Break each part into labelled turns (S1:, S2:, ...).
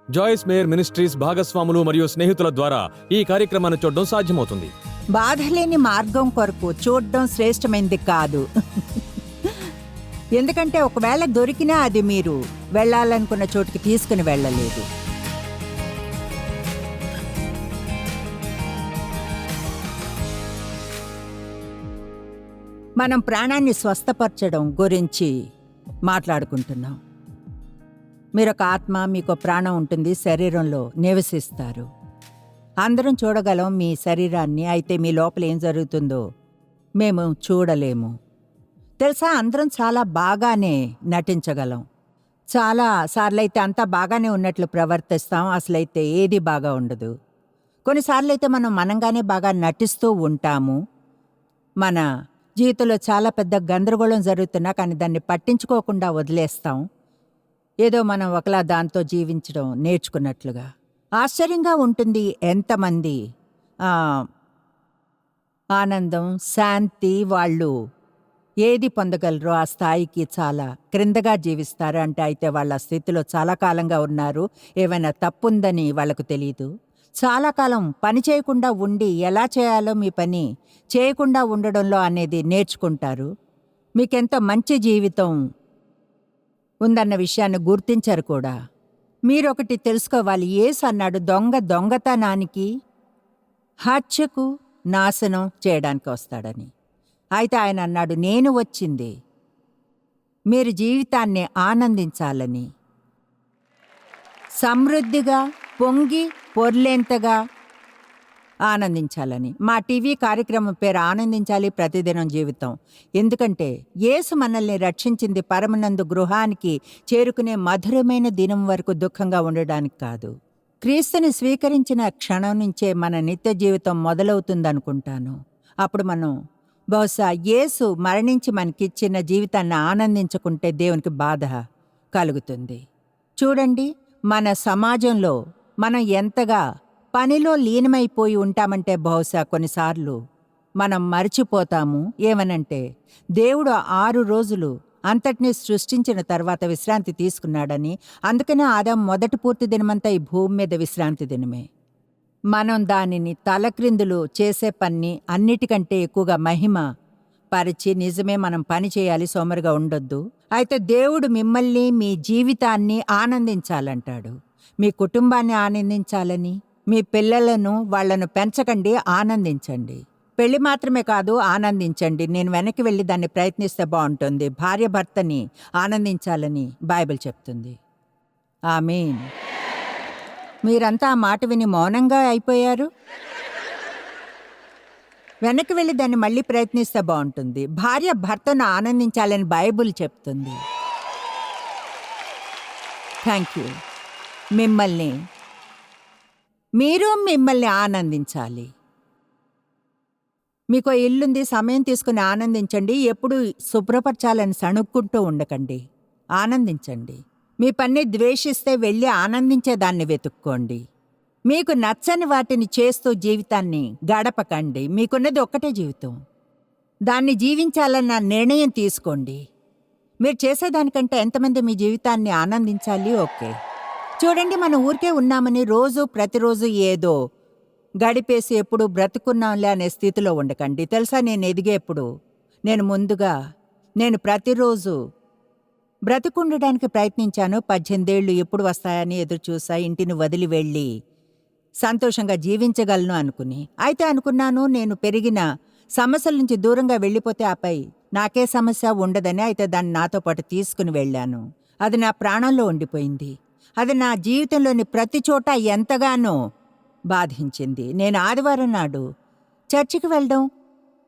S1: జాయిస్ mayor ministries భాగస్వాములు మరియు స్నేహితుల ద్వారా ఈ కార్యక్రమాన్ని చూడడం సాధ్యమవుతుంది.
S2: బాధలేని మార్గం కొరకు చూడడం శ్రేష్టమైంది కాదు. ఎందుకంటే ఒకవేళ దొరికినా అది మీరు వెళ్ళాలనుకున్న చోటుకి తీసుకుని వెళ్ళలేదు. మనం ప్రాణాన్ని స్వస్థపరచడం గురించి మాట్లాడుకుంటున్నాం. మీరొక ఆత్మ, మీకు ప్రాణం ఉంటుంది, శరీరంలో నివసిస్తారు. అందరం చూడగలం మీ శరీరాన్ని, అయితే మీ లోపల ఏం జరుగుతుందో మేము చూడలేము. తెలుసా, అందరం చాలా బాగానే నటించగలం. చాలా సార్లైతే అంతా బాగానే ఉన్నట్లు ప్రవర్తిస్తాం, అసలైతే ఏది బాగా ఉండదు. కొన్నిసార్లైతే మనం మనంగానే బాగా నటిస్తూ ఉంటాము. మన జీవితంలో చాలా పెద్ద గందరగోళం జరుగుతున్నా కానీ దాన్ని పట్టించుకోకుండా వదిలేస్తాం, ఏదో మనం ఒకలా దాంతో జీవించడం నేర్చుకున్నట్లుగా. ఆశ్చర్యంగా ఉంటుంది ఎంతమంది ఆనందం, శాంతి, వాళ్ళు ఏది పొందగలరో ఆ స్థాయికి చాలా క్రిందగా జీవిస్తారు. అంటే అయితే వాళ్ళ స్థితిలో చాలా కాలంగా ఉన్నారు, ఏమైనా తప్పుందని వాళ్ళకు తెలియదు. చాలా కాలం పని చేయకుండా ఉండి ఎలా చేయాలో మీ పని చేయకుండా ఉండడంలో అనేది నేర్చుకుంటారు. మీకెంతో మంచి జీవితం ఉందన్న విషయాన్ని గుర్తించరు కూడా. మీరొకటి తెలుసుకోవాలి, యేసు అన్నాడు దొంగతనానికి, హత్యకు, నాశనం చేయడానికి వస్తాడని. అయితే ఆయన అన్నాడు, నేను వచ్చింది మీరు జీవితాన్ని ఆనందించాలని, సమృద్ధిగా పొంగి పొర్లేంతగా ఆనందించాలని. మా టీవీ కార్యక్రమం పేరు ఆనందించాలి ప్రతిదినం జీవితం. ఎందుకంటే యేసు మనల్ని రక్షించింది పరమనందు గృహానికి చేరుకునే మధురమైన దినం వరకు దుఃఖంగా ఉండడానికి కాదు. క్రీస్తుని స్వీకరించిన క్షణం నుంచే మన నిత్య జీవితం మొదలవుతుందనుకుంటాను. అప్పుడు మనం బహుశా యేసు మరణించి మనకిచ్చిన జీవితాన్ని ఆనందించుకుంటే దేవునికి బాధ కలుగుతుంది. చూడండి, మన సమాజంలో మనం ఎంతగా పనిలో లీనమైపోయి ఉంటామంటే బహుశా కొన్నిసార్లు మనం మర్చిపోతాము. ఏమనంటే దేవుడు 6 రోజులు అంతటినీ సృష్టించిన తర్వాత విశ్రాంతి తీసుకున్నాడని. అందుకనే ఆదాం మొదటి పూర్తి దినమంతా ఈ భూమి మీద విశ్రాంతి దినమే. మనం దానిని తలక్రిందులు చేసే పని అన్నిటికంటే ఎక్కువగా మహిమ పరిచి, నిజమే మనం పని చేయాలి, సోమరిగా ఉండొద్దు. అయితే దేవుడు మిమ్మల్ని, మీ జీవితాన్ని ఆనందించాలంటాడు. మీ కుటుంబాన్ని ఆనందించాలని, మీ పిల్లలను, వాళ్లను పెంచకండి, ఆనందించండి. పెళ్లి మాత్రమే కాదు, ఆనందించండి. నేను వెనక్కి వెళ్ళి దాన్ని ప్రయత్నిస్తే బాగుంటుంది. భార్య భర్తని ఆనందించాలని బైబిల్ చెప్తుంది. ఆమేన్. మీరంతా ఆ మాట విని మౌనంగా అయిపోయారు. వెనక్కి వెళ్ళి దాన్ని మళ్ళీ ప్రయత్నిస్తే బాగుంటుంది. భార్య భర్తను ఆనందించాలని బైబిల్ చెప్తుంది. Thank you. మీరు మిమ్మల్ని ఆనందించాలి. మీకు ఇల్లుంది, సమయం తీసుకుని ఆనందించండి. ఎప్పుడు శుభ్రపరచాలని సణుక్కుంటూ ఉండకండి, ఆనందించండి. మీ పని ద్వేషిస్తే వెళ్ళి ఆనందించేదాన్ని వెతుక్కోండి. మీకు నచ్చని వాటిని చేస్తూ జీవితాన్ని గడపకండి. మీకున్నది ఒక్కటే జీవితం, దాన్ని జీవించాలన్న నిర్ణయం తీసుకోండి. మీరు చేసేదానికంటే ఎంతమంది మీ జీవితాన్ని ఆనందించాలి? ఓకే, చూడండి, మనం ఊరికే ఉన్నామని ప్రతిరోజు ఏదో గడిపేసి ఎప్పుడు బ్రతుకున్నాంలే అనే స్థితిలో ఉండకండి. తెలుసా, నేను ఎదిగేప్పుడు నేను ప్రతిరోజు బ్రతుకుండడానికి ప్రయత్నించాను. 18 ఏళ్ళు ఎప్పుడు వస్తాయని ఎదురుచూసా. ఇంటిని వదిలి వెళ్ళి సంతోషంగా జీవించగలను అనుకుని. అయితే అనుకున్నాను, నేను పెరిగిన సమస్యల నుంచి దూరంగా వెళ్ళిపోతే ఆపై నాకే సమస్య ఉండదని. అయితే దాన్ని నాతో పాటు తీసుకుని వెళ్ళాను. అది నా ప్రాణంలో ఉండిపోయింది. అది నా జీవితంలోని ప్రతి చోట ఎంతగానో బాధించింది. నేను ఆదివారం నాడు చర్చికి వెళ్ళడం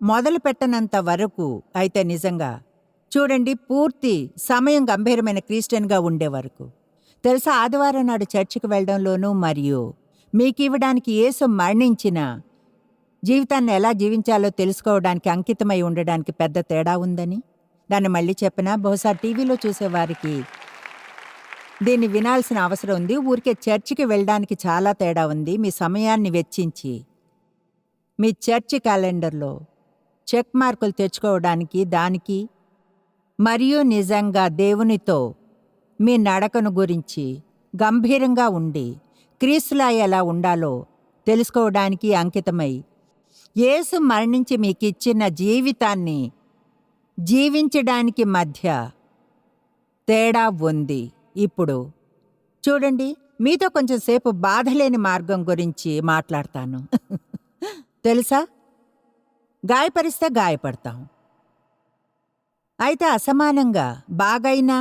S2: మొదలు పెట్టనంత వరకు, అయితే నిజంగా చూడండి, పూర్తి సమయం గంభీరమైన క్రిస్టియన్గా ఉండే వరకు. తెలుసా, ఆదివారం నాడు చర్చికి వెళ్ళడంలోనూ మరియు మీకివ్వడానికి యేసు మరణించిన జీవితాన్ని ఎలా జీవించాలో తెలుసుకోవడానికి అంకితమై ఉండడానికి పెద్ద తేడా ఉందని. దాన్ని మళ్ళీ చెప్పినా బహుశా టీవీలో చూసేవారికి దీన్ని వినాల్సిన అవసరం ఉంది. ఊరికే చర్చికి వెళ్ళడానికి చాలా తేడా ఉంది. మీ సమయాన్ని వెచ్చించి మీ చర్చి క్యాలెండర్లో చెక్ మార్కులు తెచ్చుకోవడానికి, దానికి మరియు నిజంగా దేవునితో మీ నడకను గురించి గంభీరంగా ఉండి క్రీస్తులా ఎలా ఉండాలో తెలుసుకోవడానికి అంకితమై యేసు మరణించి మీకిచ్చిన జీవితాన్ని జీవించడానికి మధ్య తేడా ఉంది. ఇప్పుడు చూడండి, మీతో కొంచెం సేపు బాధలేని మార్గం గురించి మాట్లాడతాను. తెలుసా, గాయపరిస్తే గాయపడతాం. అయితే అసమానంగా బాగైనా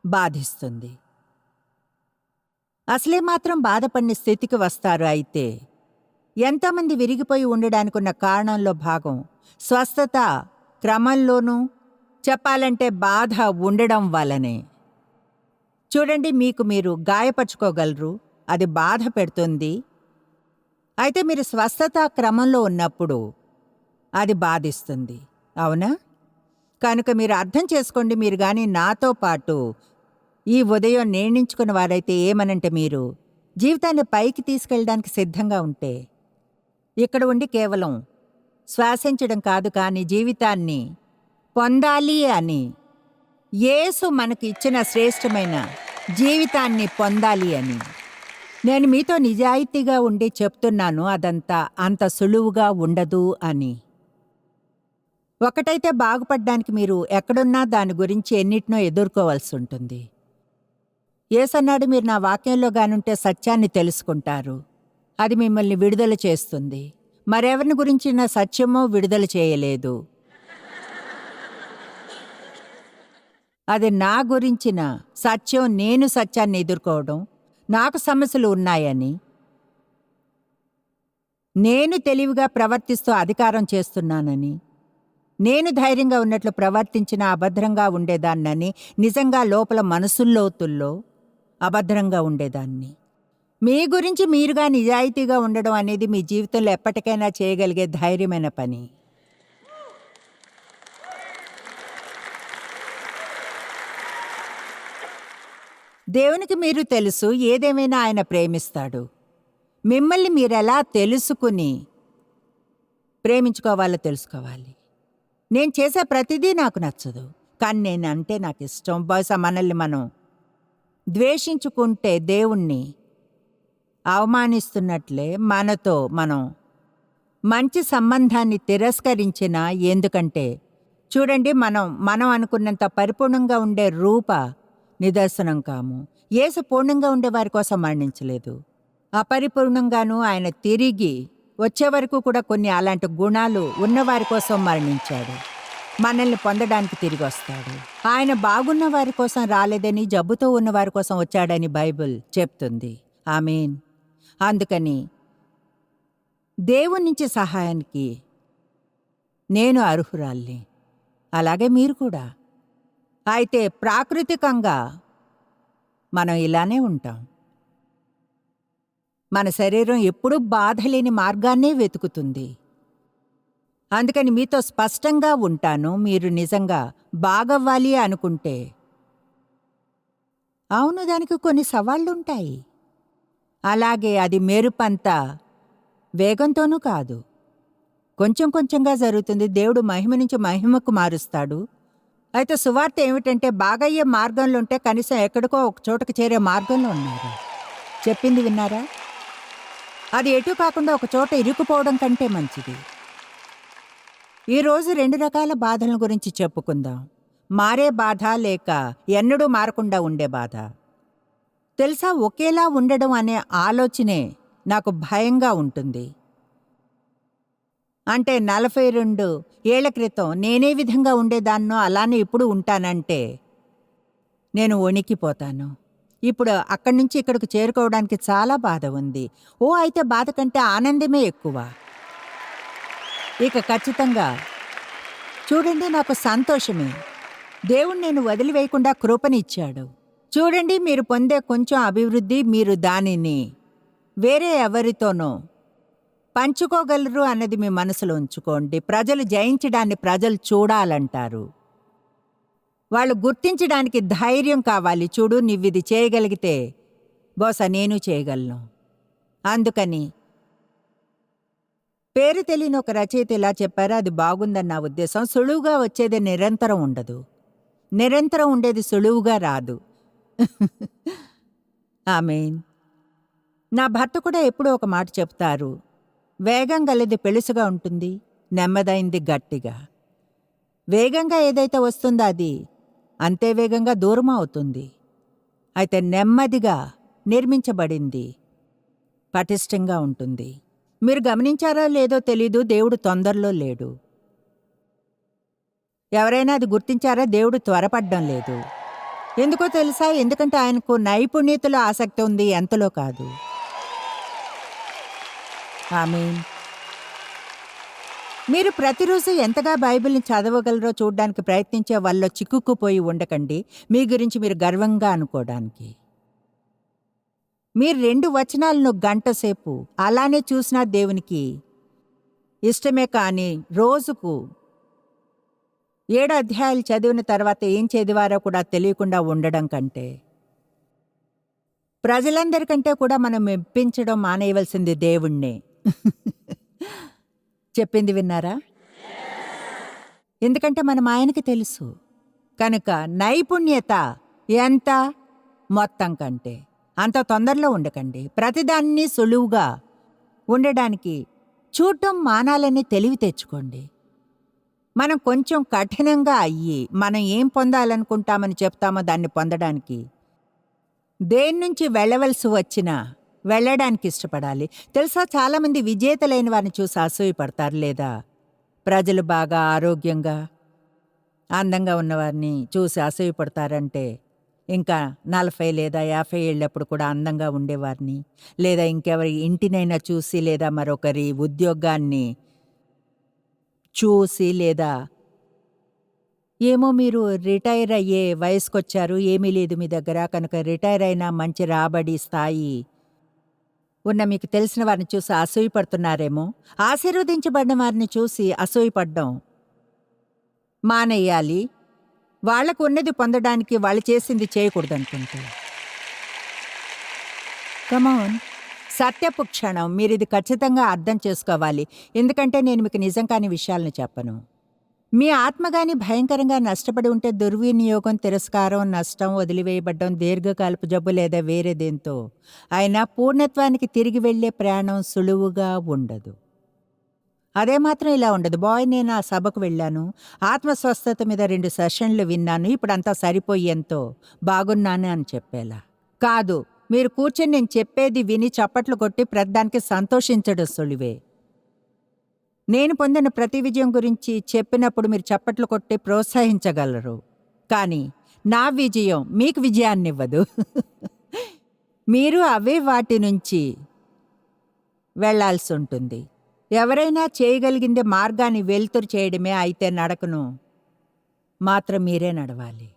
S2: బాధిస్తుంది. అసలే మాత్రం బాధపడిన స్థితికి వస్తారు. అయితే ఎంతోమంది విరిగిపోయి ఉండడానికి ఉన్న కారణంలో భాగం స్వస్థత క్రమంలోనూ చెప్పాలంటే బాధ ఉండడం వల్లనే. చూడండి, మీకు మీరు గాయపరుచుకోగలరు, అది బాధ పెడుతుంది. అయితే మీరు స్వస్థత క్రమంలో ఉన్నప్పుడు అది బాధిస్తుంది, అవునా? కనుక మీరు అర్థం చేసుకోండి. మీరు కానీ నాతో పాటు ఈ ఉదయం నిర్ణయించుకున్న వారైతే ఏమనంటే, మీరు జీవితాన్ని పైకి తీసుకెళ్ళడానికి సిద్ధంగా ఉంటే ఇక్కడ ఉండి కేవలం శ్వాసించడం కాదు, కానీ జీవితాన్ని పొందాలి అని, యేసు మనకి ఇచ్చిన శ్రేష్టమైన జీవితాన్ని పొందాలి అని నేను మీతో నిజాయితీగా ఉండి చెప్తున్నాను. అదంతా అంత సులువుగా ఉండదు అని. ఒకటైతే బాగుపడ్డానికి మీరు ఎక్కడున్నా దాని గురించి ఎన్నిటినో ఎదుర్కోవాల్సి ఉంటుంది. యేసన్నాడు, మీరు నా వాక్యంలో గానుంటే సత్యాన్ని తెలుసుకుంటారు, అది మిమ్మల్ని విడుదల చేస్తుంది. మరెవరిని గురించిన సత్యమో విడుదల చేయలేదు. అది నా గురించిన సత్యం. నేను సత్యాన్ని ఎదుర్కోవడం, నాకు సమస్యలు ఉన్నాయని, నేను తెలివిగా ప్రవర్తిస్తూ అధికారం చేస్తున్నానని, నేను ధైర్యంగా ఉన్నట్లు ప్రవర్తించిన అభద్రంగా ఉండేదాన్నని, నిజంగా లోపల మనసుల్లోతుల్లో అభద్రంగా ఉండేదాన్ని. మీ గురించి మీరుగా నిజాయితీగా ఉండడం అనేది మీ జీవితంలో ఎప్పటికైనా చేయగలిగే ధైర్యమైన పని. దేవునికి మీరు తెలుసు, ఏదేమైనా ఆయన ప్రేమిస్తాడు. మిమ్మల్ని మీరెలా తెలుసుకుని ప్రేమించుకోవాలో తెలుసుకోవాలి. నేను చేసే ప్రతిదీ నాకు నచ్చదు, కానీ నేనంటే నాకు ఇష్టం. బహుశా మనల్ని మనం ద్వేషించుకుంటే దేవుణ్ణి అవమానిస్తున్నట్లే మనతో మనం మంచి సంబంధాన్ని తిరస్కరించినా. ఎందుకంటే చూడండి, మనం అనుకున్నంత పరిపూర్ణంగా ఉండే రూప నిదర్శనం కాము. యేసు పూర్ణంగా ఉండే వారి కోసం మరణించలేదు. అపరిపూర్ణంగానూ ఆయన తిరిగి వచ్చే వరకు కూడా కొన్ని అలాంటి గుణాలు ఉన్నవారి కోసం మరణించాడు. మనల్ని పొందడానికి తిరిగి వస్తాడు. ఆయన బాగున్న వారి కోసం రాలేదని, జబ్బుతో ఉన్న వారి కోసం వచ్చాడని బైబిల్ చెప్తుంది. ఆమేన్. అందుకని దేవుని నుంచి సహాయానికి నేను అర్హురాల్ని, అలాగే మీరు కూడా. అయితే ప్రాకృతికంగా మనం ఇలానే ఉంటాం. మన శరీరం ఎప్పుడూ బాధలేని మార్గాన్నే వెతుకుతుంది. అందుకని మీతో స్పష్టంగా ఉంటాను. మీరు నిజంగా బాగవ్వాలి అనుకుంటే, అవును, దానికి కొన్ని సవాళ్లుంటాయి. అలాగే అది మెరుపంత వేగంతోనూ కాదు, కొంచెం కొంచెంగా జరుగుతుంది. దేవుడు మహిమ నుంచి మహిమకు మారుస్తాడు. అయితే సువార్త ఏమిటంటే, బాగయ్యే మార్గంలో ఉంటే కనీసం ఎక్కడికో ఒక చోటకు చేరే మార్గంలో ఉన్నారు. చెప్పింది విన్నారా? అది ఎటు కాకుండా ఒక చోట ఇరుక్కుపోవడం కంటే మంచిది. ఈరోజు 2 రకాల బాధల గురించి చెప్పుకుందాం. మారే బాధ, లేక ఎన్నడూ మారకుండా ఉండే బాధ. తెలుసా, ఒకేలా ఉండడం అనే ఆలోచనే నాకు భయంగా ఉంటుంది. అంటే 42 ఏళ్ల క్రితం నేనే విధంగా ఉండేదాన్నో అలానే ఇప్పుడు ఉంటానంటే నేను వణికిపోతాను. ఇప్పుడు అక్కడి నుంచి ఇక్కడికి చేరుకోవడానికి చాలా బాధ ఉంది. అయితే బాధ కంటే ఆనందమే ఎక్కువ. ఇక ఖచ్చితంగా చూడండి, నాకు సంతోషమే. దేవుడు నేను వదిలివేయకుండా కృపనిచ్చాడు. చూడండి, మీరు పొందే కొంచెం అభివృద్ధి మీరు దానిని వేరే ఎవరితోనో పంచుకోగలరు అన్నది మీ మనసులో ఉంచుకోండి. ప్రజలు జయించడాన్ని ప్రజలు చూడాలంటారు. వాళ్ళు గుర్తించడానికి ధైర్యం కావాలి. చూడు, నువ్విది చేయగలిగితే బహుశా నేను చేయగలను. అందుకని పేరు తెలియని ఒక రచయిత ఇలా చెప్పారు, అది బాగుందని నా ఉద్దేశం. సులువుగా వచ్చేది నిరంతరం ఉండదు, నిరంతరం ఉండేది సులువుగా రాదు. ఆమేన్. నా భర్త కూడా ఎప్పుడూ ఒక మాట చెప్తారు. వేగం గలది పెళుసుగా ఉంటుంది, నెమ్మదైంది గట్టిగా. వేగంగా ఏదైతే వస్తుందో అది అంతే వేగంగా దూరం అవుతుంది. అయితే నెమ్మదిగా నిర్మించబడింది పటిష్టంగా ఉంటుంది. మీరు గమనించారో లేదో తెలీదు, దేవుడు తొందరలో లేడు. ఎవరైనా అది గుర్తించారా? దేవుడు త్వరపడ్డం లేదు. ఎందుకో తెలుసా? ఎందుకంటే ఆయనకు నైపుణ్యతలో ఆసక్తి ఉంది, ఎంతలో కాదు. ఆమేన్. మీరు ప్రతిరోజు ఎంతగా బైబిల్ని చదవగలరో చూడ్డానికి ప్రయత్నించే వాళ్ళలో చిక్కుకుపోయి ఉండకండి, మీ గురించి మీరు గర్వంగా అనుకోవడానికి. మీరు 2 వచనాలను గంట సేపు అలానే చూసినా దేవునికి ఇష్టమే. కానీ రోజుకు 7 అధ్యాయాలు చదివిన తర్వాత ఏం చదివారో కూడా తెలియకుండా ఉండడం కంటే, ప్రజలందరికంటే కూడా మనం మెప్పించడం మానేయవలసింది దేవుణ్ణే. చెప్పింది విన్నారా? ఎందుకంటే మనం ఆయనకి తెలుసు కనుక నైపుణ్యత ఎంత మొత్తం కంటే అంత తొందరలో ఉండకండి. ప్రతిదాన్ని సులువుగా ఉండడానికి చూడటం మానాలని తెలివి తెచ్చుకోండి. మనం కొంచెం కఠినంగా అయ్యి మనం ఏం పొందాలనుకుంటామని చెప్తామో దాన్ని పొందడానికి దేని నుంచి వెళ్ళవలసి వచ్చినా వెళ్ళడానికి ఇష్టపడాలి. తెలుసా, చాలామంది విజేతలైన వారిని చూసి అసూయపడతారు, లేదా ప్రజలు బాగా ఆరోగ్యంగా అందంగా ఉన్నవారిని చూసి అసూయపడతారంటే ఇంకా 40 లేదా 50 ఏళ్ళప్పుడు కూడా అందంగా ఉండేవారిని, లేదా ఇంకెవరి ఇంటినైనా చూసి, లేదా మరొకరి ఉద్యోగాన్ని చూసి, లేదా ఏమో మీరు రిటైర్ అయ్యే వయసుకొచ్చారు, ఏమీ లేదు మీ దగ్గర, కనుక రిటైర్ అయినా మంచి రాబడి స్థాయి ఉన్న మీకు తెలిసిన వారిని చూసి అసూయపడుతున్నారేమో. ఆశీర్వదించబడిన వారిని చూసి అసూయపడ్డం మానేయాలి. వాళ్లకు ఉన్నది పొందడానికి వాళ్ళు చేసింది చేయకూడదనుకుంటే. కమాన్, సత్యపు క్షణం. మీరు ఇది ఖచ్చితంగా అర్థం చేసుకోవాలి, ఎందుకంటే నేను మీకు నిజం కాని విషయాలను చెప్పను. మీ ఆత్మగాని భయంకరంగా నష్టపడి ఉంటే దుర్వినియోగం, తిరస్కారం, నష్టం, వదిలివేయబడ్డం, దీర్ఘకాలపు జబ్బు లేదా వేరేదేంతో అయినా పూర్ణత్వానికి తిరిగి వెళ్లే ప్రయాణం సులువుగా ఉండదు. అదే మాత్రం ఇలా ఉండదు. నేను ఆ సభకు వెళ్ళాను, ఆత్మస్వస్థత మీద 2 సెషన్లు విన్నాను, ఇప్పుడంతా సరిపోయి ఎంతో బాగున్నాను అని చెప్పేలా కాదు. మీరు కూర్చొని నేను చెప్పేది విని చప్పట్లు కొట్టి ప్రతిదానికి సంతోషించడం సులువే. నేను పొందిన ప్రతి విజయం గురించి చెప్పినప్పుడు మీరు చప్పట్లు కొట్టి ప్రోత్సహించగలరు, కానీ నా విజయం మీకు విజయాన్నివ్వదు. మీరు అవే వాటి నుంచి వెళ్లాల్సి ఉంటుంది. ఎవరైనా చేయగలిగింది మార్గాన్ని వెలుతురు చేయడమే, అయితే నడకను మాత్రం మీరే నడవాలి.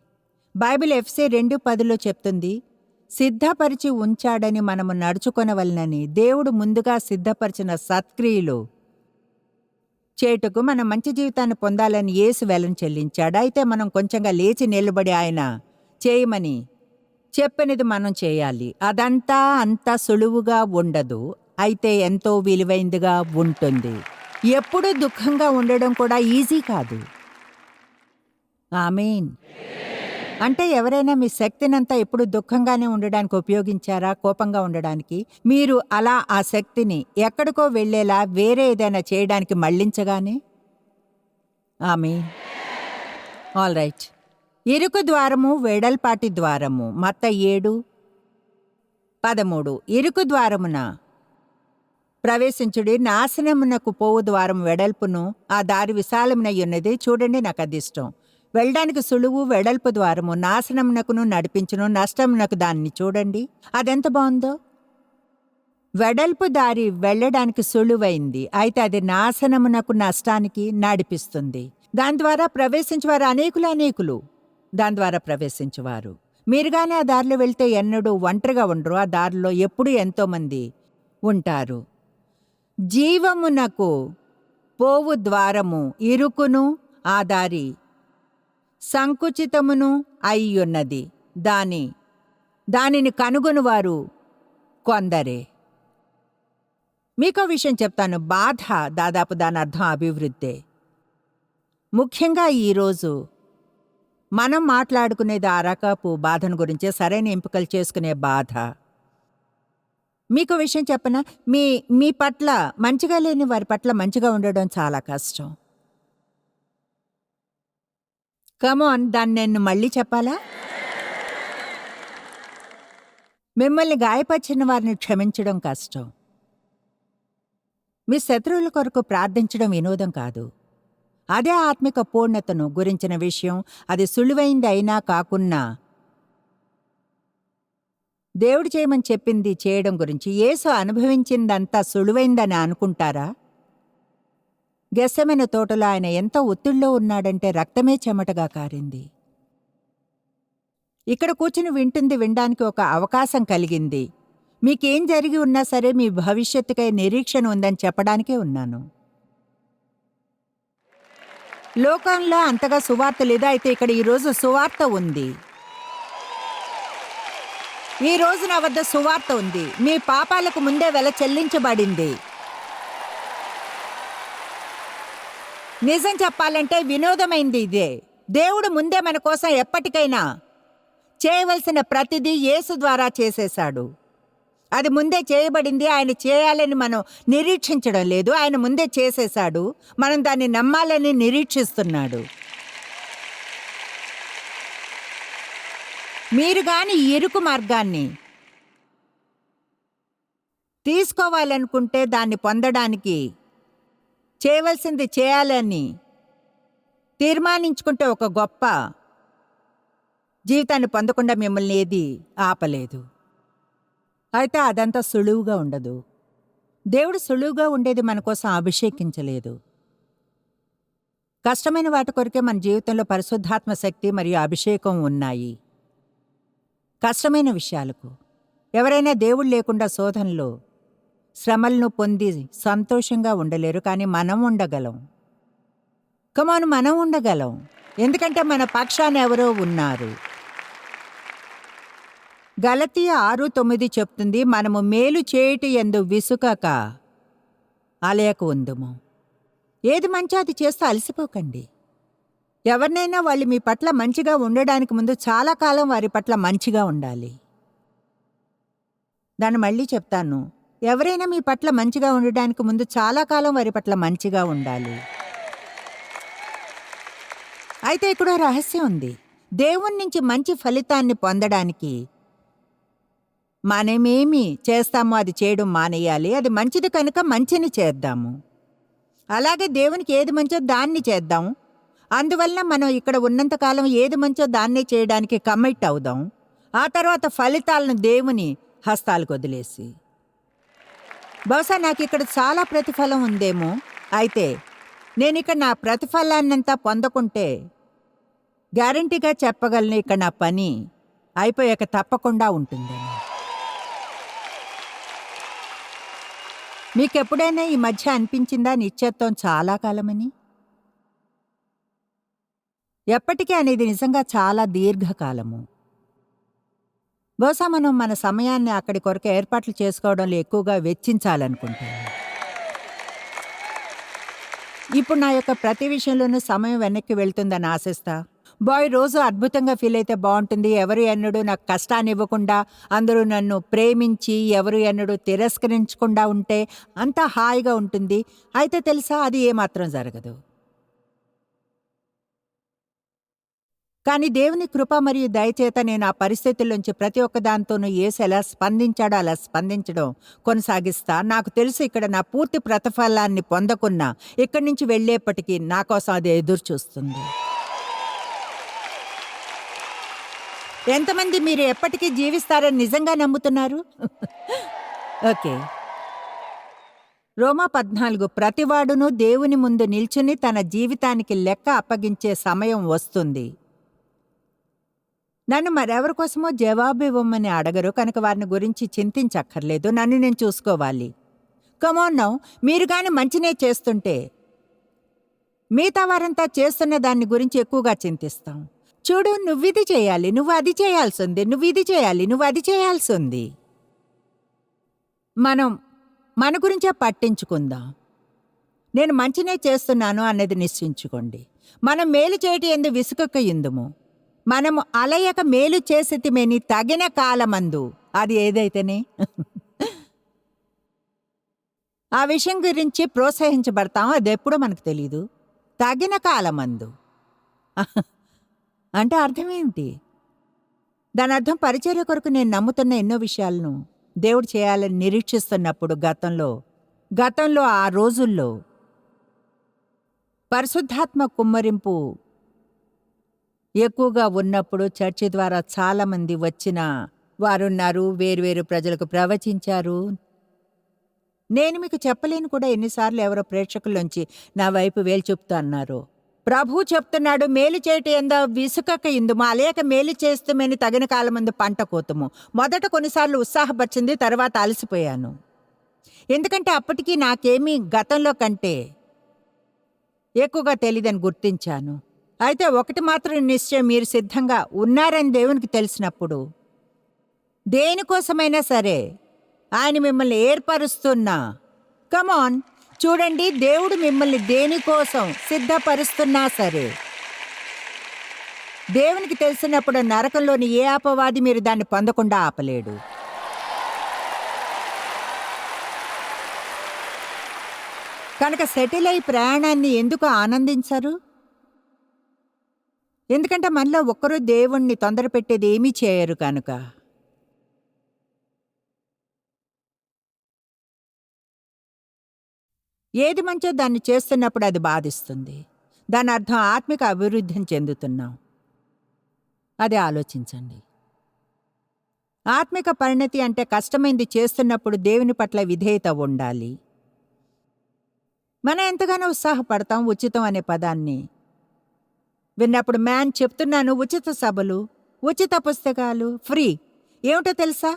S2: బైబిల్ ఎఫ్ఎస్సీ 2:10లో చెప్తుంది, సిద్ధపరిచి ఉంచాడని మనము నడుచుకొనవలనని. దేవుడు ముందుగా సిద్ధపరిచిన సత్క్రియలు చేటుకు మనం మంచి జీవితాన్ని పొందాలని యేసు వెలను చెల్లించాడు. అయితే మనం కొంచెంగా లేచి నిలబడి ఆయన చేయమని చెప్పినది మనం చేయాలి. అదంతా అంత సులువుగా ఉండదు, అయితే ఎంతో విలువైందిగా ఉంటుంది. ఎప్పుడూ దుఃఖంగా ఉండడం కూడా ఈజీ కాదు. ఆమేన్. అంటే ఎవరైనా మీ శక్తినంతా ఎప్పుడు దుఃఖంగానే ఉండడానికి ఉపయోగించారా? కోపంగా ఉండడానికి? మీరు అలా ఆ శక్తిని ఎక్కడికో వెళ్ళేలా వేరే ఏదైనా చేయడానికి మళ్లించగానే? ఆమేన్. All right. ఇరుకు ద్వారము, వెడల్పాటి ద్వారము. మత్తయి 7:13. ఇరుకు ద్వారమున ప్రవేశించుడి, నాశనమునకు పోవు ద్వారం వెడల్పును, ఆ దారి విశాలమునయ్యున్నది. చూడండి, నాకు అది ఇష్టం. వెళ్ళడానికి సులువు వెడల్పు ద్వారము నాశనమునకును నడిపించును, నష్టమునకు దాన్ని. చూడండి అదెంత బాగుందో. వెడల్పు దారి వెళ్ళడానికి సులువైంది, అయితే అది నాశనమునకు, నష్టానికి నడిపిస్తుంది. దాని ద్వారా ప్రవేశించేవారు అనేకులు దాని ద్వారా ప్రవేశించేవారు. మీరుగానే ఆ దారిలో వెళ్తే ఎన్నడూ ఒంటరిగా ఉండరు. ఆ దారిలో ఎప్పుడూ ఎంతోమంది ఉంటారు. జీవమునకు పోవు ద్వారము ఇరుకును, ఆ దారి సంకుచితమును అయ్యున్నది, దానిని కనుగొనువారు కొందరే. మీకో విషయం చెప్తాను. బాధ దాదాపు దాని అర్థం అభివృద్ధే. ముఖ్యంగా ఈరోజు మనం మాట్లాడుకునేది ఆ రకపు బాధను గురించే, సరైన ఎంపికలు చేసుకునే బాధ. మీకు విషయం చెప్పనా? మీ మీ పట్ల మంచిగా లేని వారి పట్ల మంచిగా ఉండడం చాలా కష్టం. కమాన్, దాన్ని నేను మళ్ళీ చెప్పాలా? మిమ్మల్ని గాయపరిచిన వారిని క్షమించడం కష్టం. మీ శత్రువుల కొరకు ప్రార్థించడం వినోదం కాదు. అదే ఆత్మిక పూర్ణతను గురించిన విషయం. అది సులువైంది అయినా కాకున్నా దేవుడు చేయమని చెప్పింది చేయడం గురించి. యేసు అనుభవించిందంతా సులువైందని అనుకుంటారా? గెస్సెమనే తోటలో ఆయన ఎంత ఒత్తిడిలో ఉన్నాడంటే రక్తమే చెమటగా కారింది. ఇక్కడ కూర్చుని వినడానికి ఒక అవకాశం కలిగింది. మీకేం జరిగి ఉన్నా సరే మీ భవిష్యత్తుకై నిరీక్షణ ఉందని చెప్పడానికే ఉన్నాను. లోకంలో అంతగా సువార్త లేదా? అయితే ఇక్కడ ఈరోజు సువార్త ఉంది. ఈ రోజు నా వద్ద సువార్త ఉంది. మీ పాపాలకు ముందే వెల చెల్లించబడింది. నిజం చెప్పాలంటే వినోదమైంది ఇదే. దేవుడు ముందే మన కోసం ఎప్పటికైనా చేయవలసిన ప్రతిదీ యేసు ద్వారా చేసేశాడు. అది ముందే చేయబడింది. ఆయన చేయాలని మనం నిరీక్షించడం లేదు. ఆయన ముందే చేసేశాడు. మనం దాన్ని నమ్మాలని నిరీక్షిస్తున్నాడు. మీరు గాని ఈ ఇరుకు మార్గాన్ని తీసుకోవాలనుకుంటే దాన్ని పొందడానికి చేయవలసింది చేయాలని తీర్మానించుకుంటే ఒక గొప్ప జీవితాన్ని పొందకుండా మిమ్మల్ని ఏది ఆపలేదు. అయితే అదంతా సులువుగా ఉండదు. దేవుడు సులువుగా ఉండేది మన కోసం అభిషేకించలేదు. కష్టమైన వాటి కొరకే మన జీవితంలో పరిశుద్ధాత్మ శక్తి మరియు అభిషేకం ఉన్నాయి. కష్టమైన విషయాలకు ఎవరైనా దేవుడు లేకుండా శోధనలో శ్రమలను పొంది సంతోషంగా ఉండలేరు. కానీ మనం ఉండగలం. కమాను, మనం ఉండగలం. ఎందుకంటే మన పక్షాన ఎవరో ఉన్నారు. గలతీయ 6:9 చెప్తుంది, మనము మేలు చేయుట యందు విసుకక అలయక ఉందుము. ఏది మంచి అది చేస్తూ అలసిపోకండి. ఎవరినైనా వాళ్ళు మీ పట్ల మంచిగా ఉండడానికి ముందు చాలా కాలం వారి పట్ల మంచిగా ఉండాలి. దాన్ని మళ్ళీ చెప్తాను. ఎవరైనా మీ పట్ల మంచిగా ఉండడానికి ముందు చాలా కాలం వారి పట్ల మంచిగా ఉండాలి. అయితే ఇక్కడ రహస్యం ఉంది. దేవుని నుంచి మంచి ఫలితాన్ని పొందడానికి మనమేమి చేస్తామో అది చేయడం మానేయాలి. అది మంచిది కనుక మంచిని చేద్దాము. అలాగే దేవునికి ఏది మంచో దాన్ని చేద్దాం. అందువల్ల మనం ఇక్కడ ఉన్నంతకాలం ఏది మంచో దాన్నే చేయడానికి కమిట్ అవుదాం. ఆ తర్వాత ఫలితాలను దేవుని హస్తాలకు వదిలేసి, బహుశా నాకు ఇక్కడ చాలా ప్రతిఫలం ఉందేమో, అయితే నేను ఇక్కడ నా ప్రతిఫలాన్నంతా పొందకుంటే గ్యారంటీగా చెప్పగలను ఇక్కడ నా పని అయిపోయాక తప్పకుండా ఉంటుందని. మీకెప్పుడైనా ఈ మధ్య అనిపించిందా నిశ్చత్వం చాలా కాలమని? ఎప్పటికీ అనేది నిజంగా చాలా దీర్ఘకాలము. బహుశా మనం మన సమయాన్ని అక్కడి కొరకు ఏర్పాట్లు చేసుకోవడంలో ఎక్కువగా వెచ్చించాలనుకుంటాము. ఇప్పుడు నా యొక్క ప్రతి విషయంలోనూ సమయం వెనక్కి వెళ్తుందని ఆశిస్తా. బాయ్, రోజు అద్భుతంగా ఫీల్ అయితే బాగుంటుంది. ఎవరు ఎన్నడూ నాకు కష్టాన్ని ఇవ్వకుండా, అందరూ నన్ను ప్రేమించి, ఎవరు ఎన్నడూ తిరస్కరించకుండా ఉంటే అంతా హాయిగా ఉంటుంది. అయితే తెలుసా, అది ఏమాత్రం జరగదు. కానీ దేవుని కృప మరియు దయచేత నేను ఆ పరిస్థితుల్లోంచి ప్రతి ఒక్క దాంతోనూ యేసు ఎలా స్పందించాడో అలా స్పందించడం కొనసాగిస్తా. నాకు తెలుసు ఇక్కడ నా పూర్తి ప్రతిఫలాన్ని పొందకున్నా ఇక్కడి నుంచి వెళ్ళేప్పటికీ నా కోసం అది ఎదురు చూస్తుంది. ఎంతమంది మీరు ఎప్పటికీ జీవిస్తారని నిజంగా నమ్ముతున్నారు? ఓకే. రోమా 14, ప్రతివాడును దేవుని ముందు నిల్చుని తన జీవితానికి లెక్క అప్పగించే సమయం వస్తుంది. నన్ను మరెవరి కోసమో జవాబు ఇవ్వమని అడగరు కనుక వారిని గురించి చింతించక్కర్లేదు. నన్ను నేను చూసుకోవాలి. కమాన్ నౌ, మీరు కానీ మంచినే చేస్తుంటే మిగతా వారంతా చేస్తున్న దాన్ని గురించి ఎక్కువగా చింతిస్తాం. చూడు, నువ్విది చేయాలి, నువ్వు అది చేయాల్సింది, నువ్వు ఇది చేయాలి, నువ్వు అది చేయాల్సింది. మనం మన గురించే పట్టించుకుందాం. నేను మంచినే చేస్తున్నాను అన్నది నిశ్చయించుకోండి. మనం మేలు చేయటి ఎందు విసుకక ఇందుము. మనము అలయక మేలు చేసితిమేని తగిన కాలమందు, అది ఏదైతేనే ఆ విషయం గురించి ప్రోత్సహించబడతాం, అదెప్పుడో మనకు తెలీదు. తగిన కాలమందు అంటే అర్థమేమిటి? దాని అర్థం పరిచర్య కొరకు నేను నమ్ముతున్న ఎన్నో విషయాలను దేవుడు చేయాలని నిరీక్షిస్తున్నప్పుడు గతంలో ఆ రోజుల్లో పరిశుద్ధాత్మ కుమ్మరింపు ఎక్కువగా ఉన్నప్పుడు చర్చి ద్వారా చాలామంది వచ్చిన వారున్నారు, వేరువేరు ప్రజలకు ప్రవచించారు. నేను మీకు చెప్పలేను కూడా ఎన్నిసార్లు ఎవరో ప్రేక్షకుల్లోంచి నా వైపు వేలు చూపుతూ అన్నారు, ప్రభు చెప్తున్నాడు, మేలు చేయట ఎందా విసుకక ఇందుము అలేక మేలు చేస్తుమని తగిన కాలమందు పంట కోతుము. మొదట కొన్నిసార్లు ఉత్సాహపరిచింది, తర్వాత అలసిపోయాను. ఎందుకంటే అప్పటికీ నాకేమీ గతంలో కంటే ఎక్కువగా తెలీదని గుర్తించాను. అయితే ఒకటి మాత్రం నిశ్చయం, మీరు సిద్ధంగా ఉన్నారని దేవునికి తెలిసినప్పుడు దేనికోసమైనా సరే ఆయన మిమ్మల్ని ఏర్పరుస్తున్నా, కమాన్ చూడండి, దేవుడు మిమ్మల్ని దేనికోసం సిద్ధపరుస్తున్నా సరే దేవునికి తెలిసినప్పుడు నరకంలోని ఏ అపవాది మీరు దాన్ని పొందకుండా ఆపలేడు. కనుక సెటిల్ అయి ప్రయాణాన్ని ఎందుకు ఆనందించరు? ఎందుకంటే మనలో ఒక్కరూ దేవుణ్ణి తొందర పెట్టేది ఏమీ చేయరు కనుక. ఏది మంచో దాన్ని చేస్తున్నప్పుడు అది బాధిస్తుంది. దాని అర్థం ఆత్మిక అభివృద్ధిని చెందుతున్నాం. అది ఆలోచించండి. ఆత్మిక పరిణతి అంటే కష్టమైంది చేస్తున్నప్పుడు దేవుని పట్ల విధేయత ఉండాలి. మనం ఎంతగానో ఉత్సాహపడతాం ఉచితం అనే పదాన్ని విన్నప్పుడు. చెప్తున్నాను, ఉచిత సభలు, ఉచిత పుస్తకాలు, ఫ్రీ. ఏమిటో తెలుసా?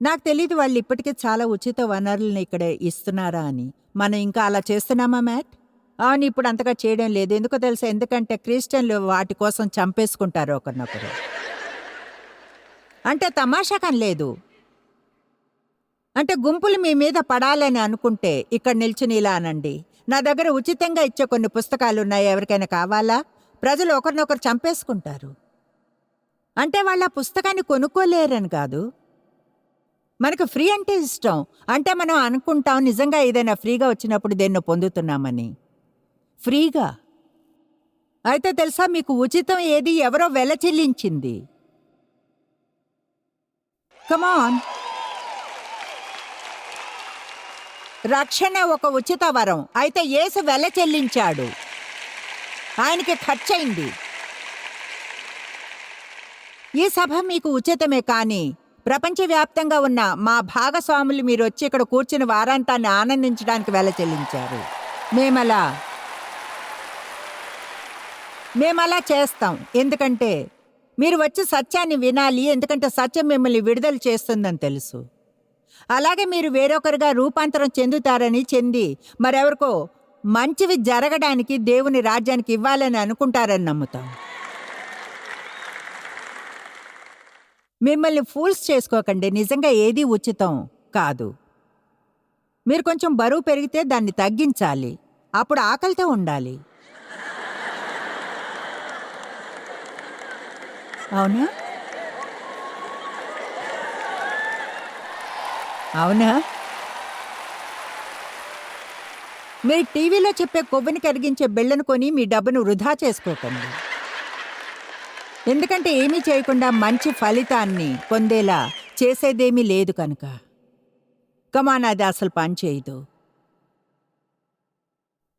S2: నాకు తెలీదు వాళ్ళు ఇప్పటికే చాలా ఉచిత వనరుల్ని ఇక్కడ ఇస్తున్నారా అని. మనం ఇంకా అలా చేస్తున్నామా మ్యాట్? అవును, ఇప్పుడు అంతగా చేయడం లేదు. ఎందుకో తెలుసా? ఎందుకంటే క్రిస్టియన్లు వాటి కోసం చంపేసుకుంటారు ఒకరినొకరు. అంటే తమాషా కనలేదు. అంటే గుంపులు మీ మీద పడాలని అనుకుంటే ఇక్కడ నిల్చుని ఇలా అనండి, నా దగ్గర ఉచితంగా ఇచ్చే కొన్ని పుస్తకాలున్నాయి, ఎవరికైనా కావాలా? ప్రజలు ఒకరినొకరు చంపేసుకుంటారు. అంటే వాళ్ళ పుస్తకాన్ని కొనుక్కోలేరని కాదు, మనకు ఫ్రీ అంటే ఇష్టం. అంటే మనం అనుకుంటాం నిజంగా ఏదైనా ఫ్రీగా వచ్చినప్పుడు దేన్నో పొందుతున్నామని. ఫ్రీగా అయితే తెలుసా, మీకు ఉచితం ఏది? ఎవరో వెల చెల్లించింది. కమాన్, రక్షణ ఒక ఉచిత వరం. అయితే యేసు వెల చెల్లించాడు, ఆయనకి ఖర్చయింది. ఈ సభ మీకు ఉచితమే, కానీ ప్రపంచవ్యాప్తంగా ఉన్న మా భాగస్వాములు మీరు వచ్చి ఇక్కడ కూర్చుని వారాంతాన్ని ఆనందించడానికి వెల చెల్లించారు. మేమలా చేస్తాం ఎందుకంటే మీరు వచ్చి సత్యాన్ని వినాలి, ఎందుకంటే సత్యం మిమ్మల్ని విడుదల చేస్తుందని తెలుసు. అలాగే మీరు వేరొకరుగా రూపాంతరం చెంది మరెవరికో మంచివి జరగడానికి దేవుని రాజ్యానికి ఇవ్వాలని అనుకుంటారని నమ్ముతాం. మిమ్మల్ని ఫూల్స్ చేసుకోకండి, నిజంగా ఏదీ ఉచితం కాదు. మీరు కొంచెం బరువు పెరిగితే దాన్ని తగ్గించాలి, అప్పుడు ఆకలితో ఉండాలి. అవునా? అవునా? మీరు టీవీలో చెప్పే కొవ్వుని కరిగించే బిళ్ళను కొని మీ డబ్బును వృధా చేసుకోకండి. ఎందుకంటే ఏమీ చేయకుండా మంచి ఫలితాన్ని పొందేలా చేసేదేమీ లేదు కనుక. కమాన్, అది అసలు పని చేయదు.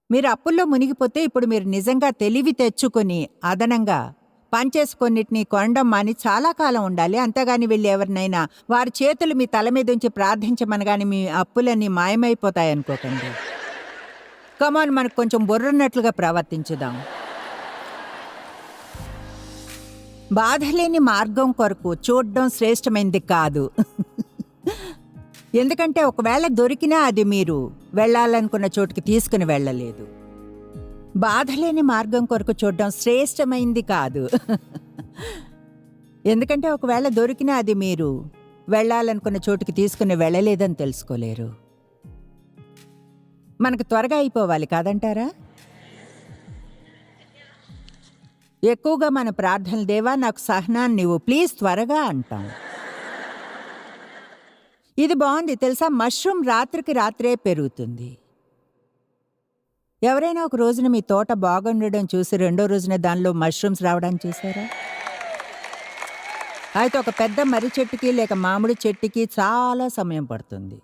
S2: మీరు అప్పుల్లో మునిగిపోతే ఇప్పుడు మీరు నిజంగా తెలివి తెచ్చుకొని అదనంగా పనిచేసుకొన్నిటిని కొనడం మాని చాలా కాలం ఉండాలి. అంతేగాని వెళ్ళి ఎవరినైనా వారి చేతులు మీ తల మీద ఉంచి ప్రార్థించమనగాని మీ అప్పులన్నీ మాయమైపోతాయనుకోకండి. కమాన్, మనకు కొంచెం బుర్రున్నట్లుగా ప్రవర్తించుదాం. బాధలేని మార్గం కొరకు చూడడం శ్రేష్టమైంది కాదు. ఎందుకంటే ఒకవేళ దొరికినా అది మీరు వెళ్ళాలనుకున్న చోటుకి తీసుకుని వెళ్ళలేదు. బాధలేని మార్గం కొరకు చూడడం శ్రేష్టమైంది కాదు. ఎందుకంటే ఒకవేళ దొరికినా అది మీరు వెళ్ళాలనుకున్న చోటుకి తీసుకుని వెళ్ళలేదని తెలుసుకోలేరు. మనకు త్వరగా అయిపోవాలి కాదంటారా? ఎక్కువగా మన ప్రార్థనలు, దేవా నాకు సహనాన్ని ఇవ్వు ప్లీజ్ త్వరగా అంటాం. ఇది బాగుంది తెలుసా, మష్రూమ్ రాత్రికి రాత్రే పెరుగుతుంది. ఎవరైనా ఒక రోజున మీ తోట బాగుండడం చూసి రెండో రోజున దానిలో మష్రూమ్స్ రావడానికి చూసారా? అయితే ఒక పెద్ద మర్రి చెట్టుకి లేక మామిడి చెట్టుకి చాలా సమయం పడుతుంది.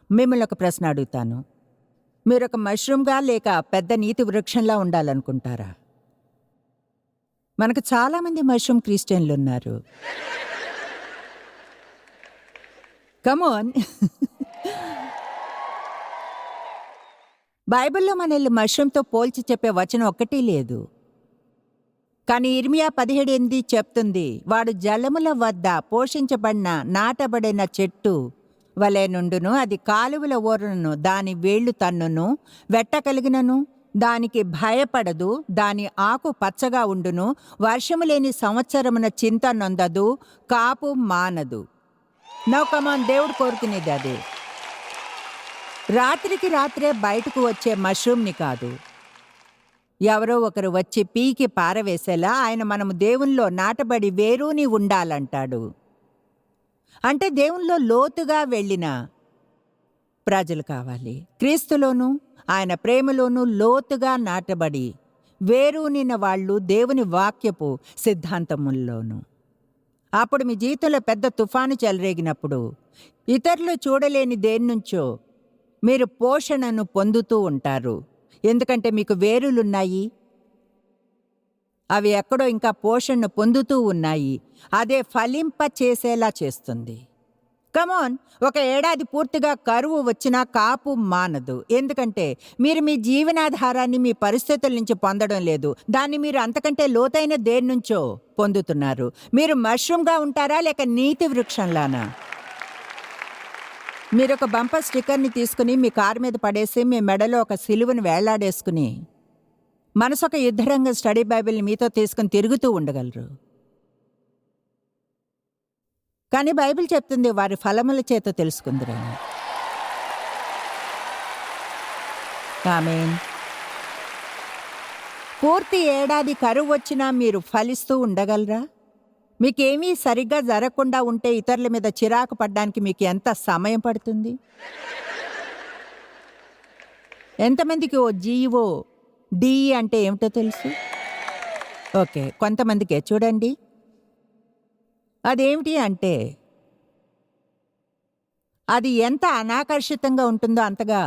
S2: మిమ్మల్ని ఒక ప్రశ్న అడుగుతాను. మీరు ఒక మష్రూమ్గా లేక పెద్ద నీతి వృక్షంలా ఉండాలనుకుంటారా? మనకు చాలామంది మష్రూమ్ క్రిస్టియన్లు ఉన్నారు. కమోన్. బైబిల్లో మనల్ని మష్రూమ్తో పోల్చి చెప్పే వచనం ఒక్కటి లేదు. కానీ ఇర్మియా 17:8 చెప్తుంది, వాడు జలముల వద్ద పోషించబడిన నాటబడిన చెట్టు వలె నుండును, అది కాలువల ఓరను, దాని వేళ్లు తన్నును, వెట్టకలిగినను దానికి భయపడదు, దాని ఆకు పచ్చగా ఉండును, వర్షము లేని సంవత్సరమున చింత నొందదు, కాపు మానదు. నో కమాన్, దేవుడు కోరుకునేది అదే. రాత్రికి రాత్రే బయటకు వచ్చే మష్రూమ్ని కాదు, ఎవరో ఒకరు వచ్చి పీకి పారవేసేలా ఆయన మనము దేవునిలో నాటబడి వేరూని ఉండాలంటాడు. అంటే దేవునిలో లోతుగా వెళ్ళిన ప్రజలు కావాలి. క్రీస్తులోనూ ఆయన ప్రేమలోనూ లోతుగా నాటబడి వేరూనిన వాళ్ళు దేవుని వాక్యపు సిద్ధాంతముల్లోనూ. అప్పుడు మీ జీవితంలో పెద్ద తుఫాను చెలరేగినప్పుడు ఇతరులు చూడలేని దేని నుంచో మీరు పోషణను పొందుతూ ఉంటారు. ఎందుకంటే మీకు వేరులున్నాయి, అవి ఎక్కడో ఇంకా పోషణను పొందుతూ ఉన్నాయి. అదే ఫలింప చేసేలా చేస్తుంది. కమోన్, ఒక ఏడాది పూర్తిగా కరువు వచ్చినా కాపు మానదు. ఎందుకంటే మీరు మీ జీవనాధారాన్ని మీ పరిస్థితుల నుంచి పొందడం లేదు, దాన్ని మీరు అంతకంటే లోతైన దేని నుంచో పొందుతున్నారు. మీరు మష్రూమ్గా ఉంటారా లేక నీతి వృక్షంలానా? మీరు ఒక బంపర్ స్టిక్కర్ని తీసుకుని మీ కారు మీద పడేసి మీ మెడలో ఒక సిలువను వేళ్లాడేసుకుని మనసొక యుద్ధరంగ స్టడీ బైబిల్ని మీతో తీసుకుని తిరుగుతూ ఉండగలరు. కానీ బైబిల్ చెప్తుంది వారి ఫలముల చేత తెలుసుకుందిరని. ఆమేన్. పూర్తి ఏడాది కరువు వచ్చినా మీరు ఫలిస్తూ ఉండగలరా? మీకేమీ సరిగ్గా జరగకుండా ఉంటే ఇతరుల మీద చిరాకు పడ్డానికి మీకు ఎంత సమయం పడుతుంది? ఎంతమందికి ఓ జీవో డిఈ అంటే ఏమిటో తెలుసు? ఓకే, కొంతమందికే. చూడండి, అదేమిటి అంటే అది ఎంత అనాకర్షితంగా ఉంటుందో అంతగా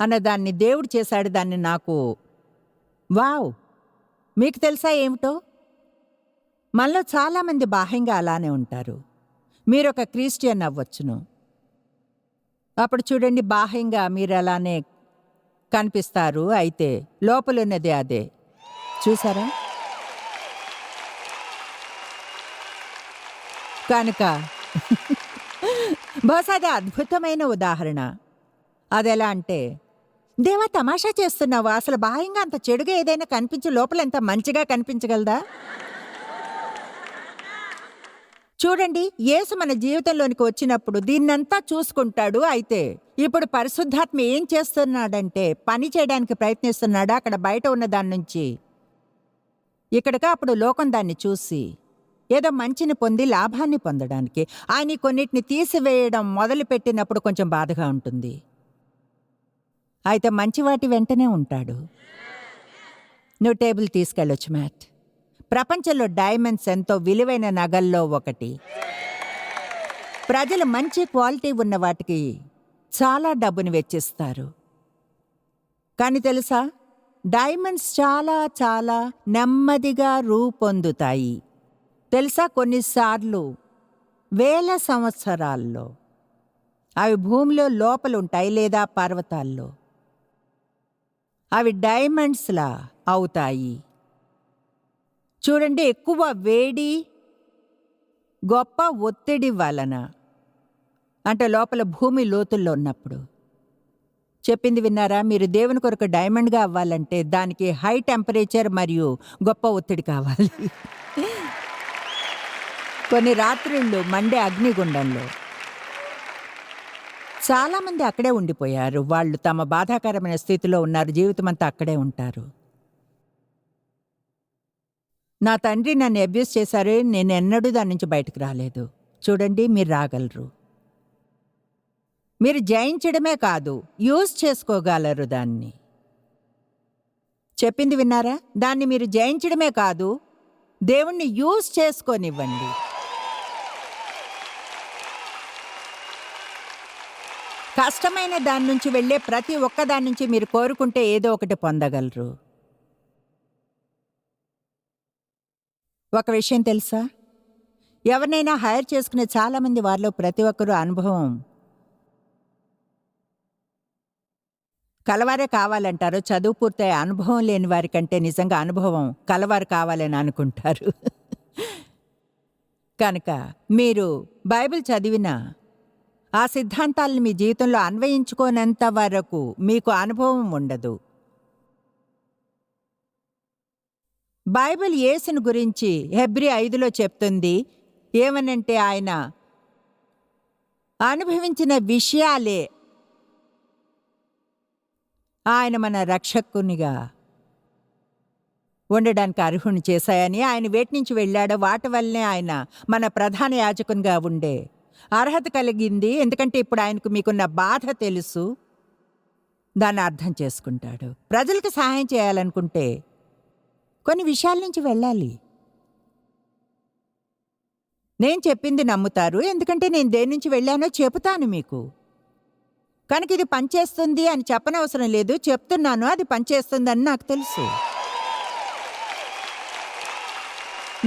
S2: అన్నదాన్ని దేవుడు చేశాడు. దాన్ని నాకు వావ్. మీకు తెలుసా ఏమిటో? మనలో చాలామంది బాహ్యంగా అలానే ఉంటారు. మీరొక క్రిస్టియన్ అవ్వచ్చును, అప్పుడు చూడండి బాహ్యంగా మీరు అలానే కనిపిస్తారు, అయితే లోపలున్నది అదే. చూసారా? కనుక బహుశా అది అద్భుతమైన ఉదాహరణ. అదెలా అంటే, దేవా తమాషా చేస్తున్నావు, అసలు బాహ్యంగా అంత చెడుగా ఏదైనా కనిపించి లోపల ఎంత మంచిగా కనిపించగలదా? చూడండి, యేసు మన జీవితంలోనికి వచ్చినప్పుడు దీన్నంతా చూసుకుంటాడు. అయితే ఇప్పుడు పరిశుద్ధాత్మ ఏం చేస్తున్నాడంటే పని చేయడానికి ప్రయత్నిస్తున్నాడు అక్కడ బయట ఉన్న దాని నుంచి ఇక్కడగా. అప్పుడు లోకం దాన్ని చూసి ఏదో మంచిని పొంది లాభాన్ని పొందడానికి ఆయన కొన్నిటిని తీసివేయడం మొదలుపెట్టినప్పుడు కొంచెం బాధగా ఉంటుంది. అయితే మంచి వాటి వెంటనే ఉంటాడు. నువ్వు టేబుల్ తీసుకెళ్ళొచ్చు మ్యాట్. ప్రపంచంలో డైమండ్స్ ఎంతో విలువైన నగల్లో ఒకటి. ప్రజలు మంచి క్వాలిటీ ఉన్న వాటికి చాలా డబ్బుని వెచ్చిస్తారు. కానీ తెలుసా, డైమండ్స్ చాలా చాలా నెమ్మదిగా రూపొందుతాయి. తెలుసా, కొన్నిసార్లు వేల సంవత్సరాల్లో అవి భూమిలో లోపలుంటాయి లేదా పర్వతాల్లో. అవి డైమండ్స్లా అవుతాయి. చూడండి, ఎక్కువ వేడి, గొప్ప ఒత్తిడి వలన, అంటే లోపల భూమి లోతుల్లో ఉన్నప్పుడు. చెప్పింది విన్నారా? మీరు దేవుని కొరకు డైమండ్గా అవ్వాలంటే దానికి హై టెంపరేచర్ మరియు గొప్ప ఒత్తిడి కావాలి. కొన్ని రాత్రుళ్ళు మండే అగ్నిగుండంలో చాలామంది అక్కడే ఉండిపోయారు. వాళ్ళు తమ బాధాకరమైన స్థితిలో ఉన్నారు, జీవితమంతా అక్కడే ఉంటారు. నా తండ్రి నన్ను అబ్యూస్ చేశారు, నేను ఎన్నడూ దాని నుంచి బయటకు రాలేదు. చూడండి, మీరు రాగలరు. మీరు జయించడమే కాదు, యూజ్ చేసుకోగలరు దాన్ని. చెప్పింది విన్నారా? దాన్ని మీరు జయించడమే కాదు, దేవుణ్ణి యూజ్ చేసుకోనివ్వండి. కష్టమైన దాని నుంచి వెళ్ళే ప్రతి ఒక్క దాని నుంచి మీరు కోరుకుంటే ఏదో ఒకటి పొందగలరు. ఒక విషయం తెలుసా? ఎవరినైనా హైర్ చేసుకునే చాలామంది వారిలో ప్రతి ఒక్కరూ అనుభవం కలవారే కావాలంటారు. చదువు పూర్తయ్యే అనుభవం లేని వారి కంటే నిజంగా అనుభవం కలవారు కావాలని అనుకుంటారు. కనుక మీరు బైబిల్ చదివినా ఆ సిద్ధాంతాలను మీ జీవితంలో అన్వయించుకోనంత వరకు మీకు అనుభవం ఉండదు. బైబిల్ యేసును గురించి హెబ్రీ 5లో చెప్తుంది ఏమనంటే, ఆయన అనుభవించిన విషయాలే ఆయన మన రక్షకునిగా ఉండడానికి అర్హుని చేశాయని, ఆయన వేటి నుంచి వెళ్ళాడో వాటి వల్లనే ఆయన మన ప్రధాన యాజకునిగా ఉండే అర్హత కలిగింది. ఎందుకంటే ఇప్పుడు ఆయనకు మీకున్న బాధ తెలుసు, దాన్ని అర్థం చేసుకుంటాడు. ప్రజలకు సహాయం చేయాలనుకుంటే కొన్ని విషయాల నుంచి వెళ్ళాలి. నేను చెప్పింది నమ్ముతారు, ఎందుకంటే నేను దేని నుంచి వెళ్ళానో చెబుతాను మీకు. కనుక ఇది పనిచేస్తుంది అని చెప్పనవసరం లేదు, చెప్తున్నాను అది పనిచేస్తుందని నాకు తెలుసు.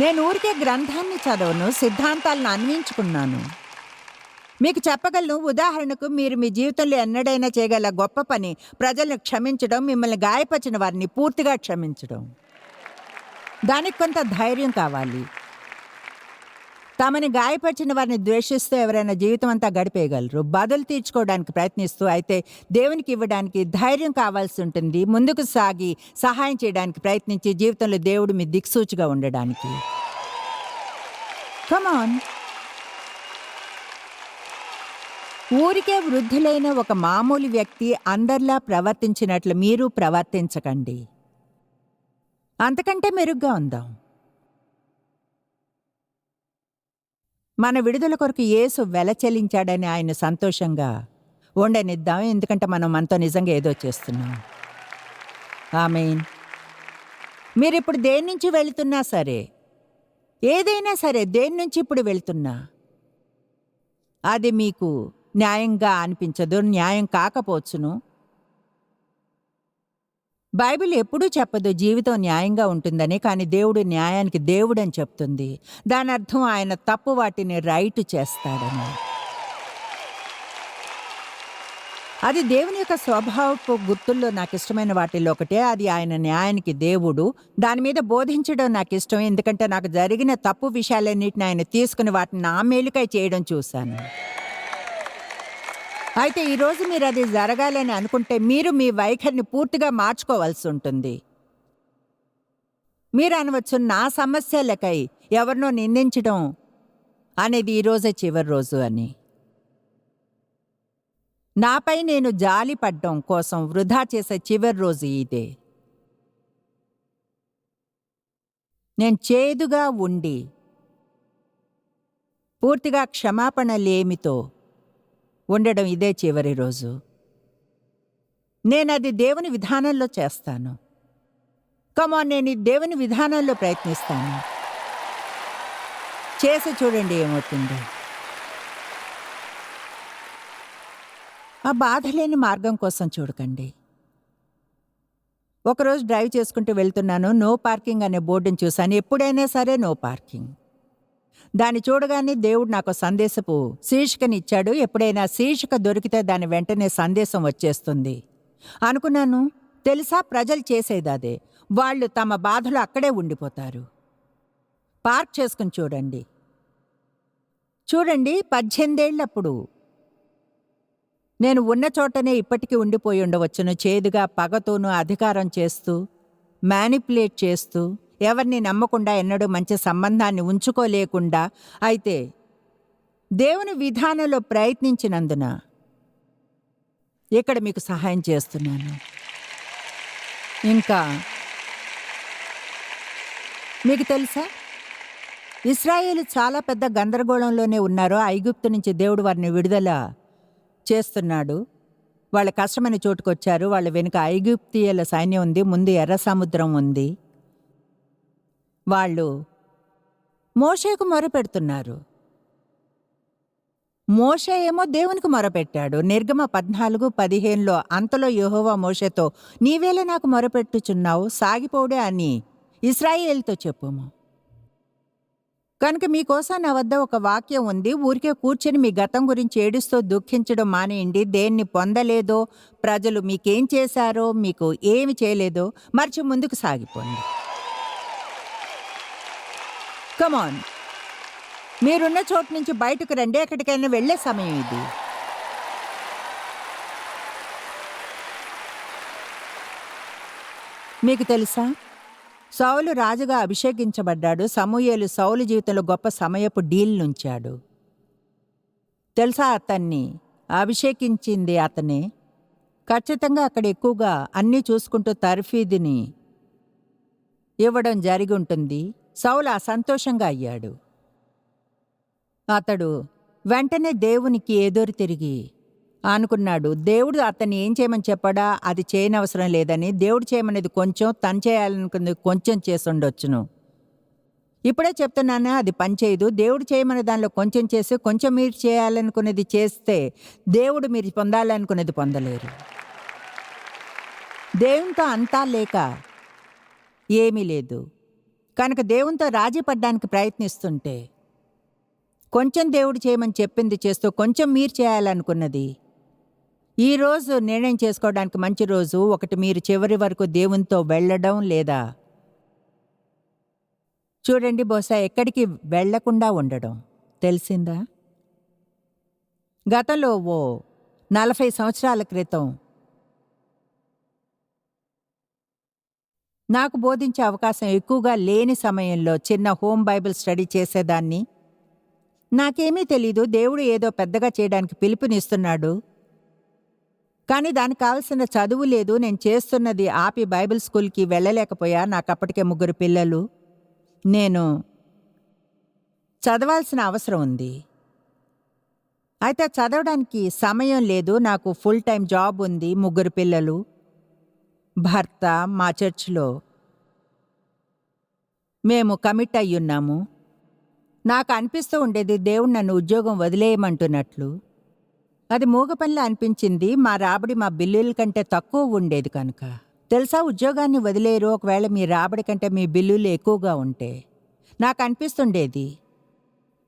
S2: నేను ఊరికే గ్రంథాన్ని చదవను, సిద్ధాంతాలను అన్వయించుకున్నాను. మీకు చెప్పగలను. ఉదాహరణకు, మీరు మీ జీవితంలో ఎన్నడైనా చేయగల గొప్ప పని ప్రజలను క్షమించడం, మిమ్మల్ని గాయపరిచిన వారిని పూర్తిగా క్షమించడం. దానికి కొంత ధైర్యం కావాలి. తమని గాయపరిచిన వారిని ద్వేషిస్తూ ఎవరైనా జీవితం అంతా గడిపేయగలరు, బదులు తీర్చుకోవడానికి ప్రయత్నిస్తూ. అయితే దేవునికి ఇవ్వడానికి ధైర్యం కావాల్సి ఉంటుంది, ముందుకు సాగి సహాయం చేయడానికి ప్రయత్నించి జీవితంలో దేవుడు మీ దిక్సూచిగా ఉండడానికి. కమాన్. ఊరికే వృద్ధులైన ఒక మామూలు వ్యక్తి అందరిలా ప్రవర్తించినట్లు మీరు ప్రవర్తించకండి. అంతకంటే మెరుగ్గా ఉందాం. మన విడుదల కొరకు యేసు వెల చెల్లించాడని ఆయన సంతోషంగా ఉండనిద్దాం, ఎందుకంటే మనం మనతో నిజంగా ఏదో చేస్తున్నాం. ఆమేన్. మీరిప్పుడు దేని నుంచి వెళుతున్నా సరే, ఏదైనా సరే, దేని నుంచి ఇప్పుడు వెళ్తున్నా అది మీకు న్యాయంగా అనిపించదు, న్యాయం కాకపోవచ్చును. బైబిల్ ఎప్పుడూ చెప్పదు జీవితం న్యాయంగా ఉంటుందని, కానీ దేవుడు న్యాయానికి దేవుడని చెప్తుంది. దాని అర్థం ఆయన తప్పు వాటిని రైట్ చేస్తాడని. అది దేవుని యొక్క స్వభావపు గుర్తుల్లో నాకు ఇష్టమైన వాటిల్లో ఒకటే. అది ఆయన న్యాయానికి దేవుడు. దాని మీద బోధించడం నాకు ఇష్టం, ఎందుకంటే నాకు జరిగిన తప్పు విషయాలన్నిటిని ఆయన తీసుకుని వాటిని నా మేలుకై చేయడం చూశాను. అయితే ఈరోజు మీరు అది జరగాలని అనుకుంటే మీరు మీ వైఖరిని పూర్తిగా మార్చుకోవాల్సి ఉంటుంది. మీరు అనవచ్చు, నా సమస్యలకై ఎవరినో నిందించడం అనేది ఈరోజే చివరి రోజు అని. నాపై నేను జాలి పడ్డం కోసం వృధా చేసే చివరి రోజు ఇదే. నేను చేదుగా ఉండి పూర్తిగా క్షమాపణ లేమితో ఉండడం ఇదే చివరి రోజు. నేనది దేవుని విధానంలో చేస్తాను. కమాన్, నేను దేవుని విధానంలో ప్రయత్నిస్తాను. చేసి చూడండి ఏమవుతుందో. ఆ బాధ లేని మార్గం కోసం చూడకండి. ఒకరోజు డ్రైవ్ చేసుకుంటూ వెళ్తున్నాను, నో పార్కింగ్ అనే బోర్డుని చూశాను. ఎప్పుడైనా సరే నో పార్కింగ్. దాన్ని చూడగానే దేవుడు నాకు సందేశపు శీర్షికని ఇచ్చాడు. ఎప్పుడైనా శీర్షిక దొరికితే దాని వెంటనే సందేశం వచ్చేస్తుంది అనుకున్నాను. తెలుసా, ప్రజలు చేసేది అదే. వాళ్ళు తమ బాధలు అక్కడే ఉండిపోతారు. పార్క్ చేసుకుని చూడండి. 18 ఏళ్లప్పుడు నేను ఉన్న చోటనే ఇప్పటికీ ఉండిపోయి ఉండవచ్చును. చేదుగా, పగతోనూ, అధికారం చేస్తూ, మ్యానిపులేట్ చేస్తూ, ఎవరిని నమ్మకుండా, ఎన్నడూ మంచి సంబంధాన్ని ఉంచుకోలేకుండా. అయితే దేవుని విధానంలో ప్రయత్నించినందున ఇక్కడ మీకు సహాయం చేస్తున్నాను. ఇంకా మీకు తెలుసా, ఇశ్రాయేలు చాలా పెద్ద గందరగోళంలోనే ఉన్నారు. ఐగుప్తు నుంచి దేవుడు వారిని విడుదల చేస్తున్నాడు. వాళ్ళ కష్టమైన చోటుకొచ్చారు. వాళ్ళ వెనుక ఐగుప్తీయుల సైన్యం ఉంది, ముందు ఎర్ర సముద్రం ఉంది. వాళ్ళు మోషేకు మొరపెడుతున్నారు. మోషే ఏమో దేవునికి మొరపెట్టాడు. నిర్గమ 14:15లో అంతలో యెహోవా మోషేతో, నీవేళ నాకు మొరపెట్టుచున్నావు, సాగిపోడే అని ఇశ్రాయేలుతో చెప్పుము. కనుక మీకోసం నా వద్ద ఒక వాక్యం ఉంది. ఊరికే కూర్చొని మీ గతం గురించి ఏడుస్తూ దుఃఖించడం మానేయండి. దేన్ని పొందలేదో, ప్రజలు మీకేం చేశారో, మీకు ఏమి చేయలేదో మర్చి ముందుకు సాగిపోండి. కమాన్, మీరున్న చోటు నుంచి బయటకు రండి. ఎక్కడికైనా వెళ్లే సమయం ఇది. మీకు తెలుసా, సౌలు రాజుగా అభిషేకించబడ్డాడు. సమూయేలు సౌలు జీవితంలో గొప్ప సమయపు డీల్నుంచాడు. తెలుసా, అతన్ని అభిషేకించింది అతనే. ఖచ్చితంగా అక్కడ ఎక్కువగా అన్నీ చూసుకుంటూ తర్ఫీదుని ఇవ్వడం జరిగి ఉంటుంది. సౌలు అసంతోషంగా అయ్యాడు. అతడు వెంటనే దేవునికి ఎదురు తిరిగి అనుకున్నాడు. దేవుడు అతన్ని ఏం చేయమని చెప్పాడా, అది చేయనవసరం లేదని. దేవుడు చేయమనేది కొంచెం, తను చేయాలనుకున్నది కొంచెం చేసి ఉండొచ్చును. ఇప్పుడే చెప్తున్నానా, అది పనిచేయదు. దేవుడు చేయమనే దానిలో కొంచెం చేసి, కొంచెం మీరు చేయాలనుకునేది చేస్తే దేవుడు మీరు పొందాలనుకునేది పొందలేరు. దేవునితో అంతా లేక ఏమీ లేదు. కనుక దేవునితో రాజీ పడ్డానికి ప్రయత్నిస్తుంటే, కొంచెం దేవుడు చేయమని చెప్పింది చేస్తూ, కొంచెం మీరు చేయాలనుకున్నది, ఈరోజు నిర్ణయం చేసుకోవడానికి మంచి రోజు. ఒకటి, మీరు చివరి వరకు దేవునితో వెళ్ళడం, లేదా చూడండి, బహుశా ఎక్కడికి వెళ్లకుండా ఉండడం. తెలిసిందా? గతంలో 40 సంవత్సరాల క్రితం నాకు బోధించే అవకాశం ఎక్కువగా లేని సమయంలో చిన్న హోమ్ బైబిల్ స్టడీ చేసేదాన్ని. నాకేమీ తెలీదు. దేవుడు ఏదో పెద్దగా చేయడానికి పిలుపునిస్తున్నాడు, కానీ దానికి కావలసిన చదువు లేదు. నేను చేస్తున్నది ఆపి బైబిల్ స్కూల్కి వెళ్ళలేకపోయా. నాకు అప్పటికే 3 పిల్లలు. నేను చదవాల్సిన అవసరం ఉంది. అయితే చదవడానికి సమయం లేదు. నాకు ఫుల్ టైం జాబ్ ఉంది, 3 పిల్లలు, భర్త, మా చర్చ్లో మేము కమిట్ అయ్యున్నాము. నాకు అనిపిస్తూ ఉండేది దేవుడు నన్ను ఉద్యోగం వదిలేయమంటున్నట్లు. అది మూగ పనిలా అనిపించింది. మా రాబడి మా బిల్లుల కంటే తక్కువ ఉండేది కనుక. తెలుసా, ఉద్యోగాన్ని వదిలేరు ఒకవేళ మీ రాబడి కంటే మీ బిల్లులు ఎక్కువగా ఉంటే. నాకు అనిపిస్తుండేది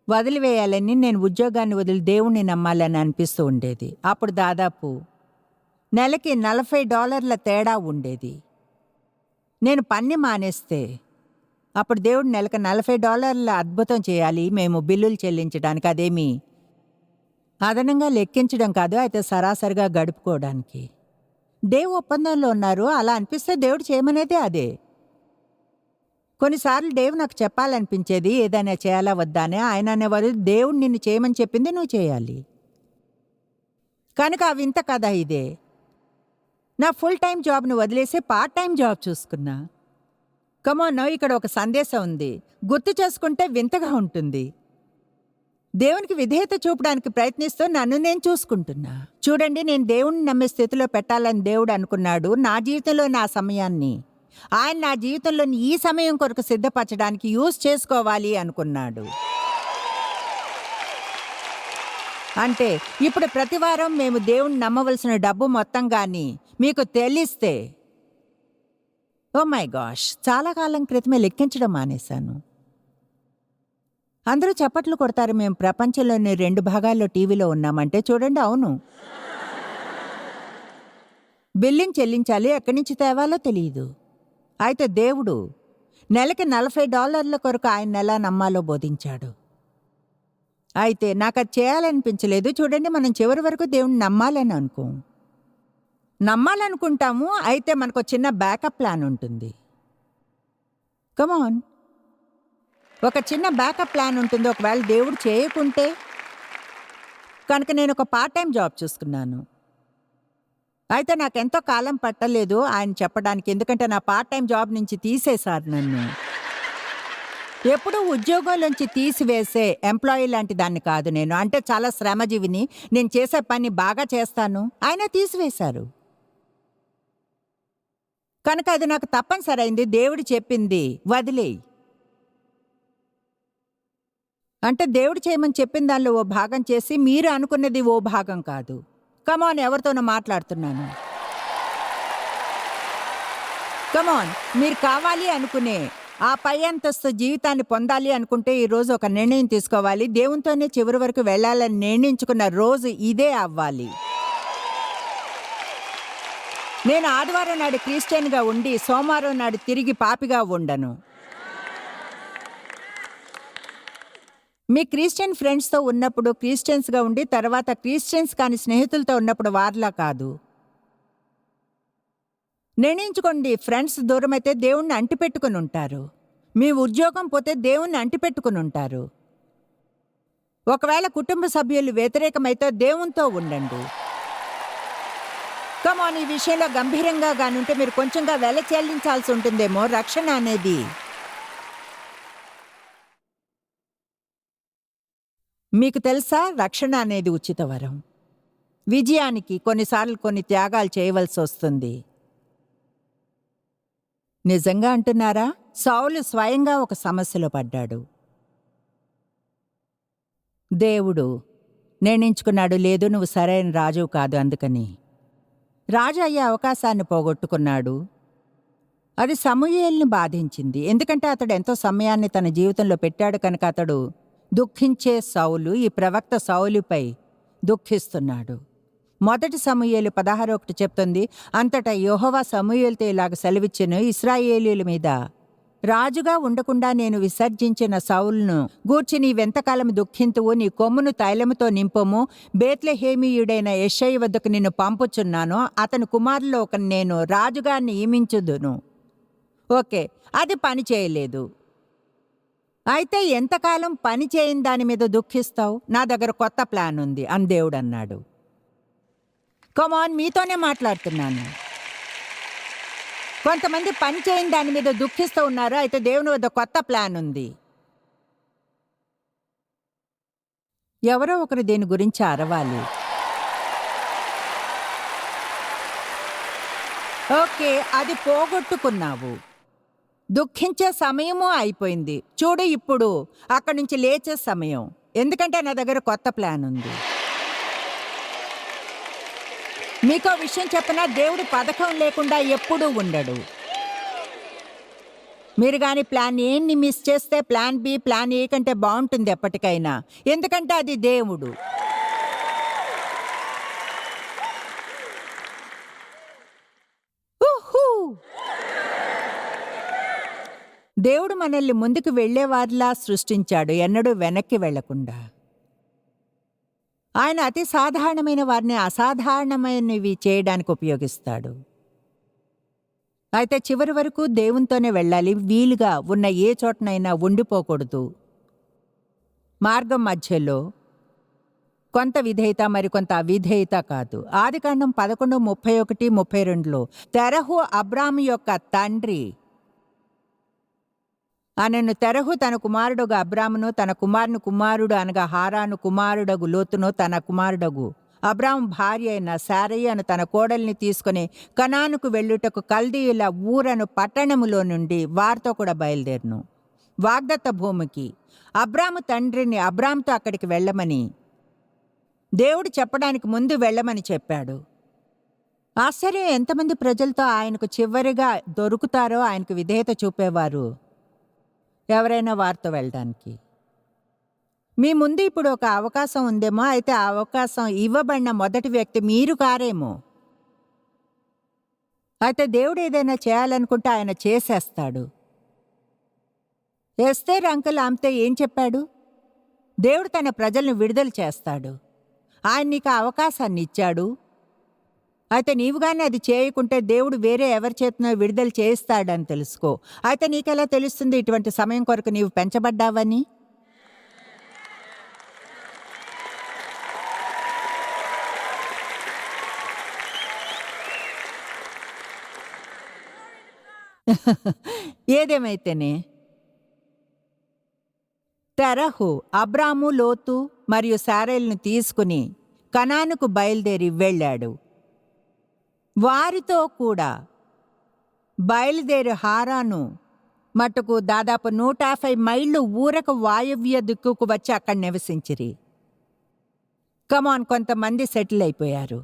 S2: వదిలివేయాలని. నేను ఉద్యోగాన్ని వదిలి దేవుణ్ణి నమ్మాలని అనిపిస్తూ ఉండేది. అప్పుడు దాదాపు నెలకి $40 తేడా ఉండేది. నేను పని మానేస్తే అప్పుడు దేవుడు నెలకు $40 అద్భుతం చేయాలి మేము బిల్లులు చెల్లించడానికి. అదేమీ అదనంగా లెక్కించడం కాదు, అయితే సరాసరిగా గడుపుకోవడానికి. దేవు ఒప్పందంలో ఉన్నారు. అలా అనిపిస్తే దేవుడు చేయమనేదే అదే. కొన్నిసార్లు దేవు నాకు చెప్పాలనిపించేది ఏదైనా చేయాలా వద్దా అని. ఆయన అనేవారు, దేవుడు నిన్ను చేయమని చెప్పింది నువ్వు చేయాలి. కనుక ఆ వింత కథ ఇదే. నా ఫుల్ టైం జాబ్ను వదిలేసి పార్ట్ టైం జాబ్ చూసుకున్నా. కమోన్, ఇక్కడ ఒక సందేశం ఉంది. గుర్తు చేసుకుంటే వింతగా ఉంటుంది. దేవునికి విధేయత చూపడానికి ప్రయత్నిస్తూ నన్ను నేను చూసుకుంటున్నా. చూడండి, నేను దేవుణ్ణి నమ్మే స్థితిలో పెట్టాలని దేవుడు అనుకున్నాడు. నా జీవితంలో నా సమయాన్ని ఆయన నా జీవితంలోని ఈ సమయం కొరకు సిద్ధపరచడానికి యూజ్ చేసుకోవాలి అనుకున్నాడు. అంటే ఇప్పుడు ప్రతివారం మేము దేవుణ్ణి నమ్మవలసిన డబ్బు మొత్తం గాని మీకు తెలిస్తే, ఓ మై గాష్, చాలా కాలం క్రితమే లెక్కించడం మానేశాను. అందరూ చప్పట్లు కొడతారు. మేము ప్రపంచంలోని 2 భాగాల్లో టీవీలో ఉన్నామంటే చూడండి. అవును, బిల్లింగ్ చెల్లించాలి, ఎక్కడి నుంచి తేవాలో తెలియదు. అయితే దేవుడు నెలకి $40 కొరకు ఆయన ఎలా నమ్మాలో బోధించాడు. అయితే నాకు అది చేయాలనిపించలేదు. చూడండి, మనం చివరి వరకు దేవుణ్ణి నమ్మాలనుకుంటాము. అయితే మనకు చిన్న బ్యాకప్ ప్లాన్ ఉంటుంది. కమాన్, ఒక చిన్న బ్యాకప్ ప్లాన్ ఉంటుంది ఒకవేళ దేవుడు చేయకుంటే. కనుక నేను ఒక పార్ట్ టైం జాబ్ చూసుకున్నాను. అయితే నాకెంతో కాలం పట్టలేదు ఆయన చెప్పడానికి, ఎందుకంటే నా పార్ట్ టైం జాబ్ నుంచి తీసేశారు నన్ను. ఎప్పుడూ ఉద్యోగంలోంచి తీసివేసే ఎంప్లాయీ లాంటి దాన్ని కాదు నేను. అంటే చాలా శ్రమజీవిని. నేను చేసే పని బాగా చేస్తాను. ఆయన తీసివేశారు. కనుక అది నాకు తప్పనిసరైంది. దేవుడు చెప్పింది వదిలేయి. అంటే దేవుడు చేయమని చెప్పిన దానిలో ఓ భాగం చేసి మీరు అనుకున్నది ఓ భాగం కాదు. కమాన్, ఎవరితోనో మాట్లాడుతున్నాను. కమాన్, మీరు కావాలి అనుకునే ఆ పై అంతస్తు జీవితాన్ని పొందాలి అనుకుంటే ఈరోజు ఒక నిర్ణయం తీసుకోవాలి. దేవునితోనే చివరి వరకు వెళ్ళాలని నిర్ణయించుకున్న రోజు ఇదే అవ్వాలి. నేను ఆదివారం నాడు క్రిస్టియన్గా ఉండి సోమవారం నాడు తిరిగి పాపిగా ఉండను. మీ క్రిస్టియన్ ఫ్రెండ్స్తో ఉన్నప్పుడు క్రిస్టియన్స్గా ఉండి తర్వాత క్రిస్టియన్స్ కాని స్నేహితులతో ఉన్నప్పుడు వారిలా కాదు. నిర్ణయించుకోండి. ఫ్రెండ్స్ దూరమైతే దేవుణ్ణి అంటిపెట్టుకుని ఉంటారు. మీ ఉద్యోగం పోతే దేవుణ్ణి అంటిపెట్టుకుని ఉంటారు. ఒకవేళ కుటుంబ సభ్యులు వ్యతిరేకమైతే దేవునితో ఉండండి. కమాన్, ఈ విషయంలో గంభీరంగా గానుంటే మీరు కొంచెంగా వెల చెల్లించాల్సి ఉంటుందేమో. రక్షణ అనేది మీకు తెలుసా, రక్షణ అనేది ఉచిత వరం. విజయానికి కొన్నిసార్లు కొన్ని త్యాగాలు చేయవలసి వస్తుంది. నిజంగా అంటున్నారా? సౌలు స్వయంగా ఒక సమస్యలో పడ్డాడు. దేవుడు నిర్ణయించుకున్నాడు, లేదు నువ్వు సరైన రాజువు కాదు, అందుకని రాజు అయ్యే అవకాశాన్ని పోగొట్టుకున్నాడు. అది సమూయేలుని బాధించింది. ఎందుకంటే అతడు ఎంతో సమయాన్ని తన జీవితంలో పెట్టాడు కనుక అతడు దుఃఖించే సౌలు ఈ ప్రవక్త సౌలుపై దుఃఖిస్తున్నాడు. మొదటి సమూయేలు 16:1 చెప్తుంది, అంతటా యెహోవా సమూయేలుతో ఇలాగ సెలవిచ్చెను, ఇశ్రాయేలీయుల మీద రాజుగా ఉండకుండా నేను విసర్జించిన సౌలును గూర్చి నీవెంతకాలం దుఃఖింతువు, నీ కొమ్మును తైలముతో నింపము. బేత్లెహేమీయుడైన యెషయి వద్దకు నిన్ను పంపుచున్నాను, అతని కుమారులో ఒక నేను రాజుగా నియమించుదును. ఓకే, అది పని చేయలేదు. అయితే ఎంతకాలం పని చేయని దాని మీద దుఃఖిస్తావు? నా దగ్గర కొత్త ప్లాన్ ఉంది అని దేవుడు అన్నాడు. కమాన్, మీతోనే మాట్లాడుతున్నాను. కొంతమంది పని చేయని దాని మీద దుఃఖిస్తూ ఉన్నారు. అయితే దేవుని వద్ద కొత్త ప్లాన్ ఉంది. ఎవరో ఒకరు దీని గురించి అరవాలి. ఓకే, అది పోగొట్టుకున్నావు. దుఃఖించే సమయము అయిపోయింది. చూడు, ఇప్పుడు అక్కడి నుంచి లేచే సమయం. ఎందుకంటే నా దగ్గర కొత్త ప్లాన్ ఉంది. మీకో విషయం చెప్పినా, దేవుడు పథకం లేకుండా ఎప్పుడూ ఉండడు. మీరు కానీ ప్లాన్ ఏని మిస్ చేస్తే ప్లాన్ బి, ప్లాన్ ఏ కంటే బాగుంటుంది ఎప్పటికైనా. ఎందుకంటే అది దేవుడు. దేవుడు మనల్ని ముందుకు వెళ్లేవారిలా సృష్టించాడు, ఎన్నడూ వెనక్కి వెళ్లకుండా. ఆయన అతి సాధారణమైన వారిని అసాధారణమైనవి చేయడానికి ఉపయోగిస్తాడు. అయితే చివరి వరకు దేవునితోనే వెళ్ళాలి. వీలుగా ఉన్న ఏ చోటనైనా ఉండిపోకూడదు. మార్గం మధ్యలో కొంత విధేయత, మరికొంత అవిధేయత కాదు. ఆదికాండం 11:31-32లో తెరహు అబ్రాము యొక్క తండ్రి అనను. తెరహు తన కుమారుడగు అబ్రామును, తన కుమారుడు అనగా హారాను కుమారుడగు లోతును, తన కుమారుడగు అబ్రాము భార్య అయిన శారయి అను తన కోడల్ని తీసుకుని కనానుకు వెళ్ళుటకు కల్దీయుల ఊరను పట్టణములో నుండి వారితో కూడా బయలుదేరును. వాగ్దత్త భూమికి అబ్రాము తండ్రిని అబ్రాముతో అక్కడికి వెళ్ళమని దేవుడు చెప్పడానికి ముందు వెళ్ళమని చెప్పాడు. ఆశ్చర్యం, ఎంతమంది ప్రజలతో ఆయనకు చివరిగా దొరుకుతారో ఆయనకు విధేయత చూపేవారు ఎవరైనా వారితో వెళ్ళడానికి. మీ ముందు ఇప్పుడు ఒక అవకాశం ఉందేమో. అయితే ఆ అవకాశం ఇవ్వబడిన మొదటి వ్యక్తి మీరు కారేమో. అయితే దేవుడు ఏదైనా చేయాలనుకుంటే ఆయన చేసేస్తాడు. ఎస్తేర్ అంకుల్ ఆమెతో ఏం చెప్పాడు? దేవుడు తన ప్రజలను విడుదల చేస్తాడు. ఆయన నీకు ఆ అవకాశాన్ని ఇచ్చాడు. అయితే నీవు కానీ అది చేయకుంటే దేవుడు వేరే ఎవరి చేతనో విడుదల చేయిస్తాడని తెలుసుకో. అయితే నీకెలా తెలుస్తుంది ఇటువంటి సమయం కొరకు నీవు పెంచబడ్డావని? ఏదేమైతేనే తెరహు అబ్రాము, లోతు మరియు శారేలును తీసుకుని కనానుకు బయలుదేరి వెళ్ళాడు. వారితో కూడా బయలుదేరి హారాను మట్టుకు దాదాపు 150 మైళ్ళు ఊరకు వాయవ్య దిక్కుకు వచ్చి అక్కడ నివసించిరి. కమాన్, కొంతమంది సెటిల్ అయిపోయారు.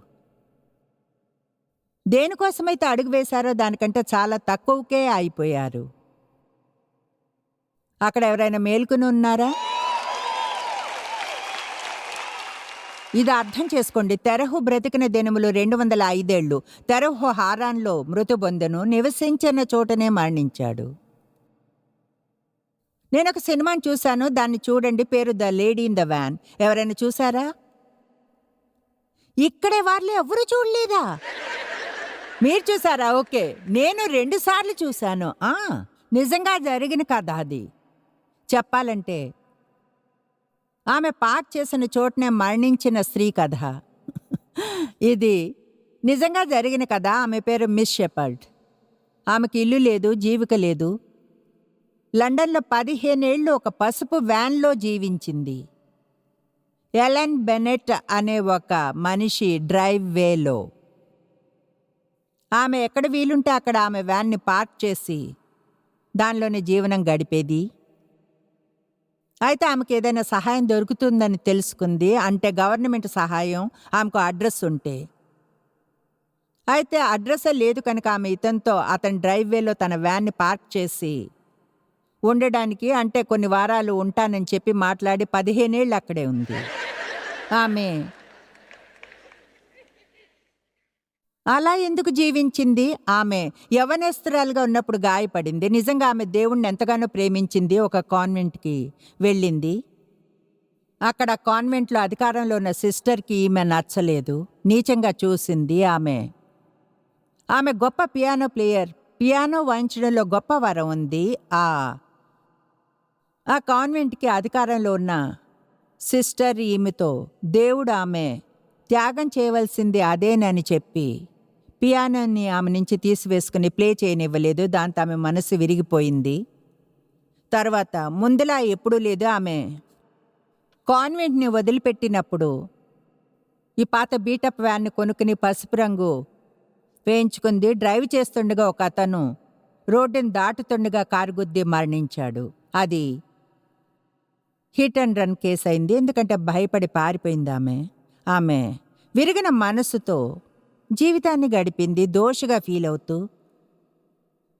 S2: దేనికోసమైతే అడుగు వేశారో దానికంటే చాలా తక్కువకే అయిపోయారు. అక్కడ ఎవరైనా మేల్కొని ఉన్నారా? ఇది అర్థం చేసుకోండి. తెరహు బ్రతికిన దినములు 205 ఏళ్ళు. తెరహు హారాన్లో మృతి పొందెను, నివసించిన చోటనే మరణించాడు. నేనొక సినిమాని చూశాను, దాన్ని చూడండి. పేరు the lady in the van. ఎవరైనా చూసారా? ఇక్కడే వాళ్ళు ఎవరు చూడలేదా? మీరు చూసారా? ఓకే, నేను 2 సార్లు చూశాను. నిజంగా జరిగిన కథ అది. చెప్పాలంటే ఆమె పార్క్ చేసిన చోటనే మరణించిన స్త్రీ కథ. ఇది నిజంగా జరిగిన కథ. ఆమె పేరు మిస్ షెపర్డ్. ఆమెకి ఇల్లు లేదు, జీవిక లేదు. లండన్లో 15 ఏళ్ళు ఒక పసుపు వ్యాన్లో జీవించింది. ఎలెన్ బెనెట్ అనే ఒక మనిషి డ్రైవ్ వేలో. ఆమె ఎక్కడ వీలుంటే అక్కడ ఆమె వ్యాన్ని పార్క్ చేసి దానిలోనే జీవనం గడిపేది. అయితే ఆమెకు ఏదైనా సహాయం దొరుకుతుందని తెలుసుకుంది, అంటే గవర్నమెంట్ సహాయం, ఆమెకు అడ్రస్ ఉంటే. అయితే అడ్రస్ లేదు కనుక ఆమె ఇతనితో అతని డ్రైవ్వేలో తన వ్యాన్ని పార్క్ చేసి ఉండడానికి, అంటే కొన్ని వారాలు ఉంటానని చెప్పి మాట్లాడి 15 ఏళ్ళు అక్కడే ఉంది. ఆమె అలా ఎందుకు జీవించింది? ఆమె యవనస్తురాలుగా ఉన్నప్పుడు గాయపడింది. నిజంగా ఆమె దేవుణ్ణి ఎంతగానో ప్రేమించింది. ఒక కాన్వెంట్కి వెళ్ళింది. అక్కడ కాన్వెంట్లో అధికారంలో ఉన్న సిస్టర్కి ఈమె నచ్చలేదు, నీచంగా చూసింది. ఆమె గొప్ప పియానో ప్లేయర్, పియానో వాయించడంలో గొప్ప వరం ఉంది. ఆ కాన్వెంట్కి అధికారంలో ఉన్న సిస్టర్ ఈమెతో దేవుడు ఆమె త్యాగం చేయవలసింది అదేనని చెప్పి పియానోని ఆమె నుంచి తీసివేసుకుని ప్లే చేయనివ్వలేదు. దాంతో ఆమె మనసు విరిగిపోయింది. తర్వాత ముందులా ఎప్పుడూ లేదు. ఆమె కాన్వెంట్ని వదిలిపెట్టినప్పుడు ఈ పాత బీటప్ వ్యాన్ని కొనుక్కుని పసుపు రంగు వేయించుకుంది. డ్రైవ్ చేస్తుండగా ఒక అతను రోడ్డును దాటుతుండగా కారు గుద్ది మరణించాడు. అది హిట్ అండ్ రన్ కేసు అయింది, ఎందుకంటే భయపడి పారిపోయింది. ఆమె విరిగిన మనసుతో జీవితాన్ని గడిపింది, దోషిగా ఫీల్ అవుతూ.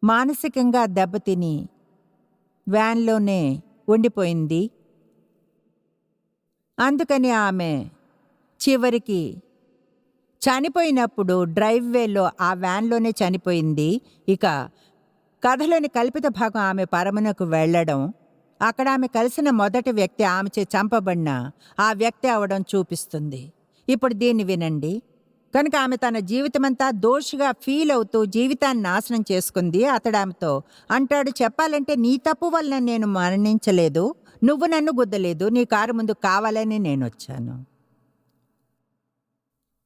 S2: మానసికంగా దెబ్బతిని వ్యాన్లోనే ఉండిపోయింది. అందుకని ఆమె చివరికి చనిపోయినప్పుడు డ్రైవ్వేలో ఆ వ్యాన్లోనే చనిపోయింది. ఇక కథలోని కల్పిత భాగం ఆమె పరమునకు వెళ్ళడం, అక్కడ ఆమె కలిసిన మొదటి వ్యక్తి ఆమెచే చంపబడిన ఆ వ్యక్తి అవడం చూపిస్తుంది. ఇప్పుడు దీన్ని వినండి. కనుక ఆమె తన జీవితమంతా దోషిగా ఫీల్ అవుతూ జీవితాన్ని నాశనం చేసుకుంది. అతడు ఆమెతో అంటాడు, చెప్పాలంటే నీ తప్పు వల్ల నేను మరణించలేదు, నువ్వు నన్ను గుద్దలేదు, నీ కారు ముందు కావాలని నేను వచ్చాను.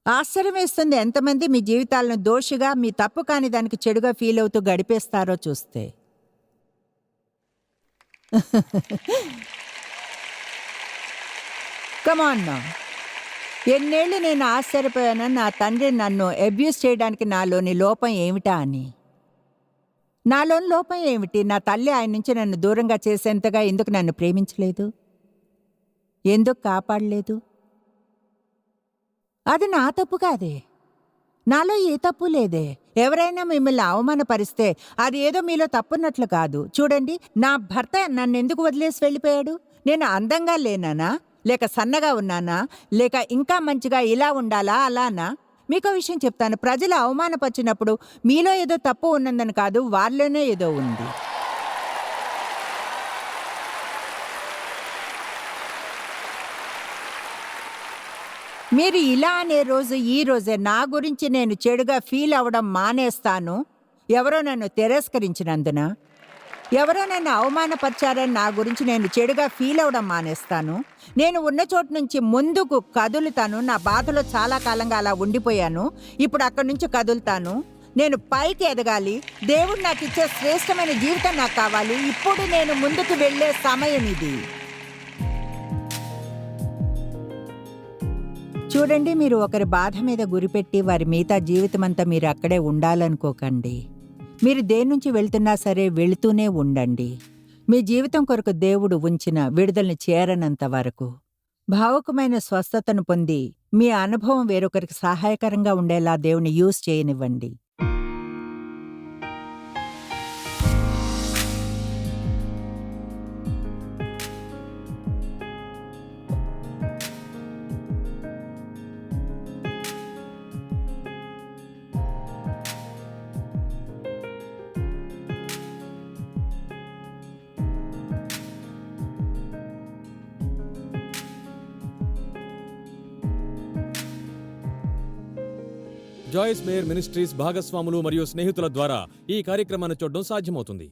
S2: ఆశ్చర్యం వేస్తుంది ఎంతమంది మీ జీవితాలను దోషిగా, మీ తప్పు కాని దానికి చెడుగా ఫీల్ అవుతూ గడిపేస్తారో చూస్తే. కమాన్ నా. ఎన్నేళ్ళు నేను ఆశ్చర్యపోయాను నా తండ్రి నన్ను అబ్యూస్ చేయడానికి నాలోని లోపం ఏమిటా అని. నాలోని లోపం ఏమిటి? నా తల్లి ఆయన నుంచి నన్ను దూరంగా చేసేంతగా ఎందుకు నన్ను ప్రేమించలేదు, ఎందుకు కాపాడలేదు? అది నా తప్పు కాదే, నాలో ఏ తప్పు లేదే. ఎవరైనా మిమ్మల్ని అవమానపరిస్తే అది ఏదో మీలో తప్పున్నట్లు కాదు. చూడండి, నా భర్త నన్నెందుకు వదిలేసి వెళ్ళిపోయాడు? నేను అందంగా లేనానా, లేక సన్నగా ఉన్నానా, లేక ఇంకా మంచిగా ఇలా ఉండాలా అలానా? మీకో విషయం చెప్తాను, ప్రజలు అవమానపరిచినప్పుడు మీలో ఏదో తప్పు ఉన్నందని కాదు, వాళ్ళలోనే ఏదో ఉంది. మీరు ఇలా అనే రోజు ఈ రోజే. నా గురించి నేను చెడుగా ఫీల్ అవ్వడం మానేస్తాను. ఎవరో నన్ను తిరస్కరించినందున, ఎవరో నన్ను అవమానపరిచారని నా గురించి నేను చెడుగా ఫీల్ అవ్వడం మానేస్తాను. నేను ఉన్న చోటు నుంచి ముందుకు కదులుతాను. నా బాధలో చాలా కాలంగా అలా ఉండిపోయాను, ఇప్పుడు అక్కడి నుంచి కదులుతాను. నేను పైకి ఎదగాలి. దేవుడు నాకు ఇచ్చే శ్రేష్టమైన జీవితం నాకు కావాలి. ఇప్పుడు నేను ముందుకు వెళ్ళే సమయం ఇది. చూడండి, మీరు ఒకరి బాధ మీద గురిపెట్టి వారి మిగతా జీవితమంతా మీరు అక్కడే ఉండాలనుకోకండి. మీరు దేని నుంచి వెళ్తున్నా సరే వెళుతూనే ఉండండి. మీ జీవితం కొరకు దేవుడు ఉంచిన విడుదలని చేరనంత వరకు భావుకమైన స్వస్థతను పొంది మీ అనుభవం వేరొకరికి సహాయకరంగా ఉండేలా దేవుని యూజ్ చేయనివ్వండి.
S1: జాయిస్ మేయర్ మినిస్ట్రీస్ భాగస్వాములు మరియు స్నేహితుల ద్వారా ఈ కార్యక్రమాన్ని చూడడం సాధ్యమవుతుంది.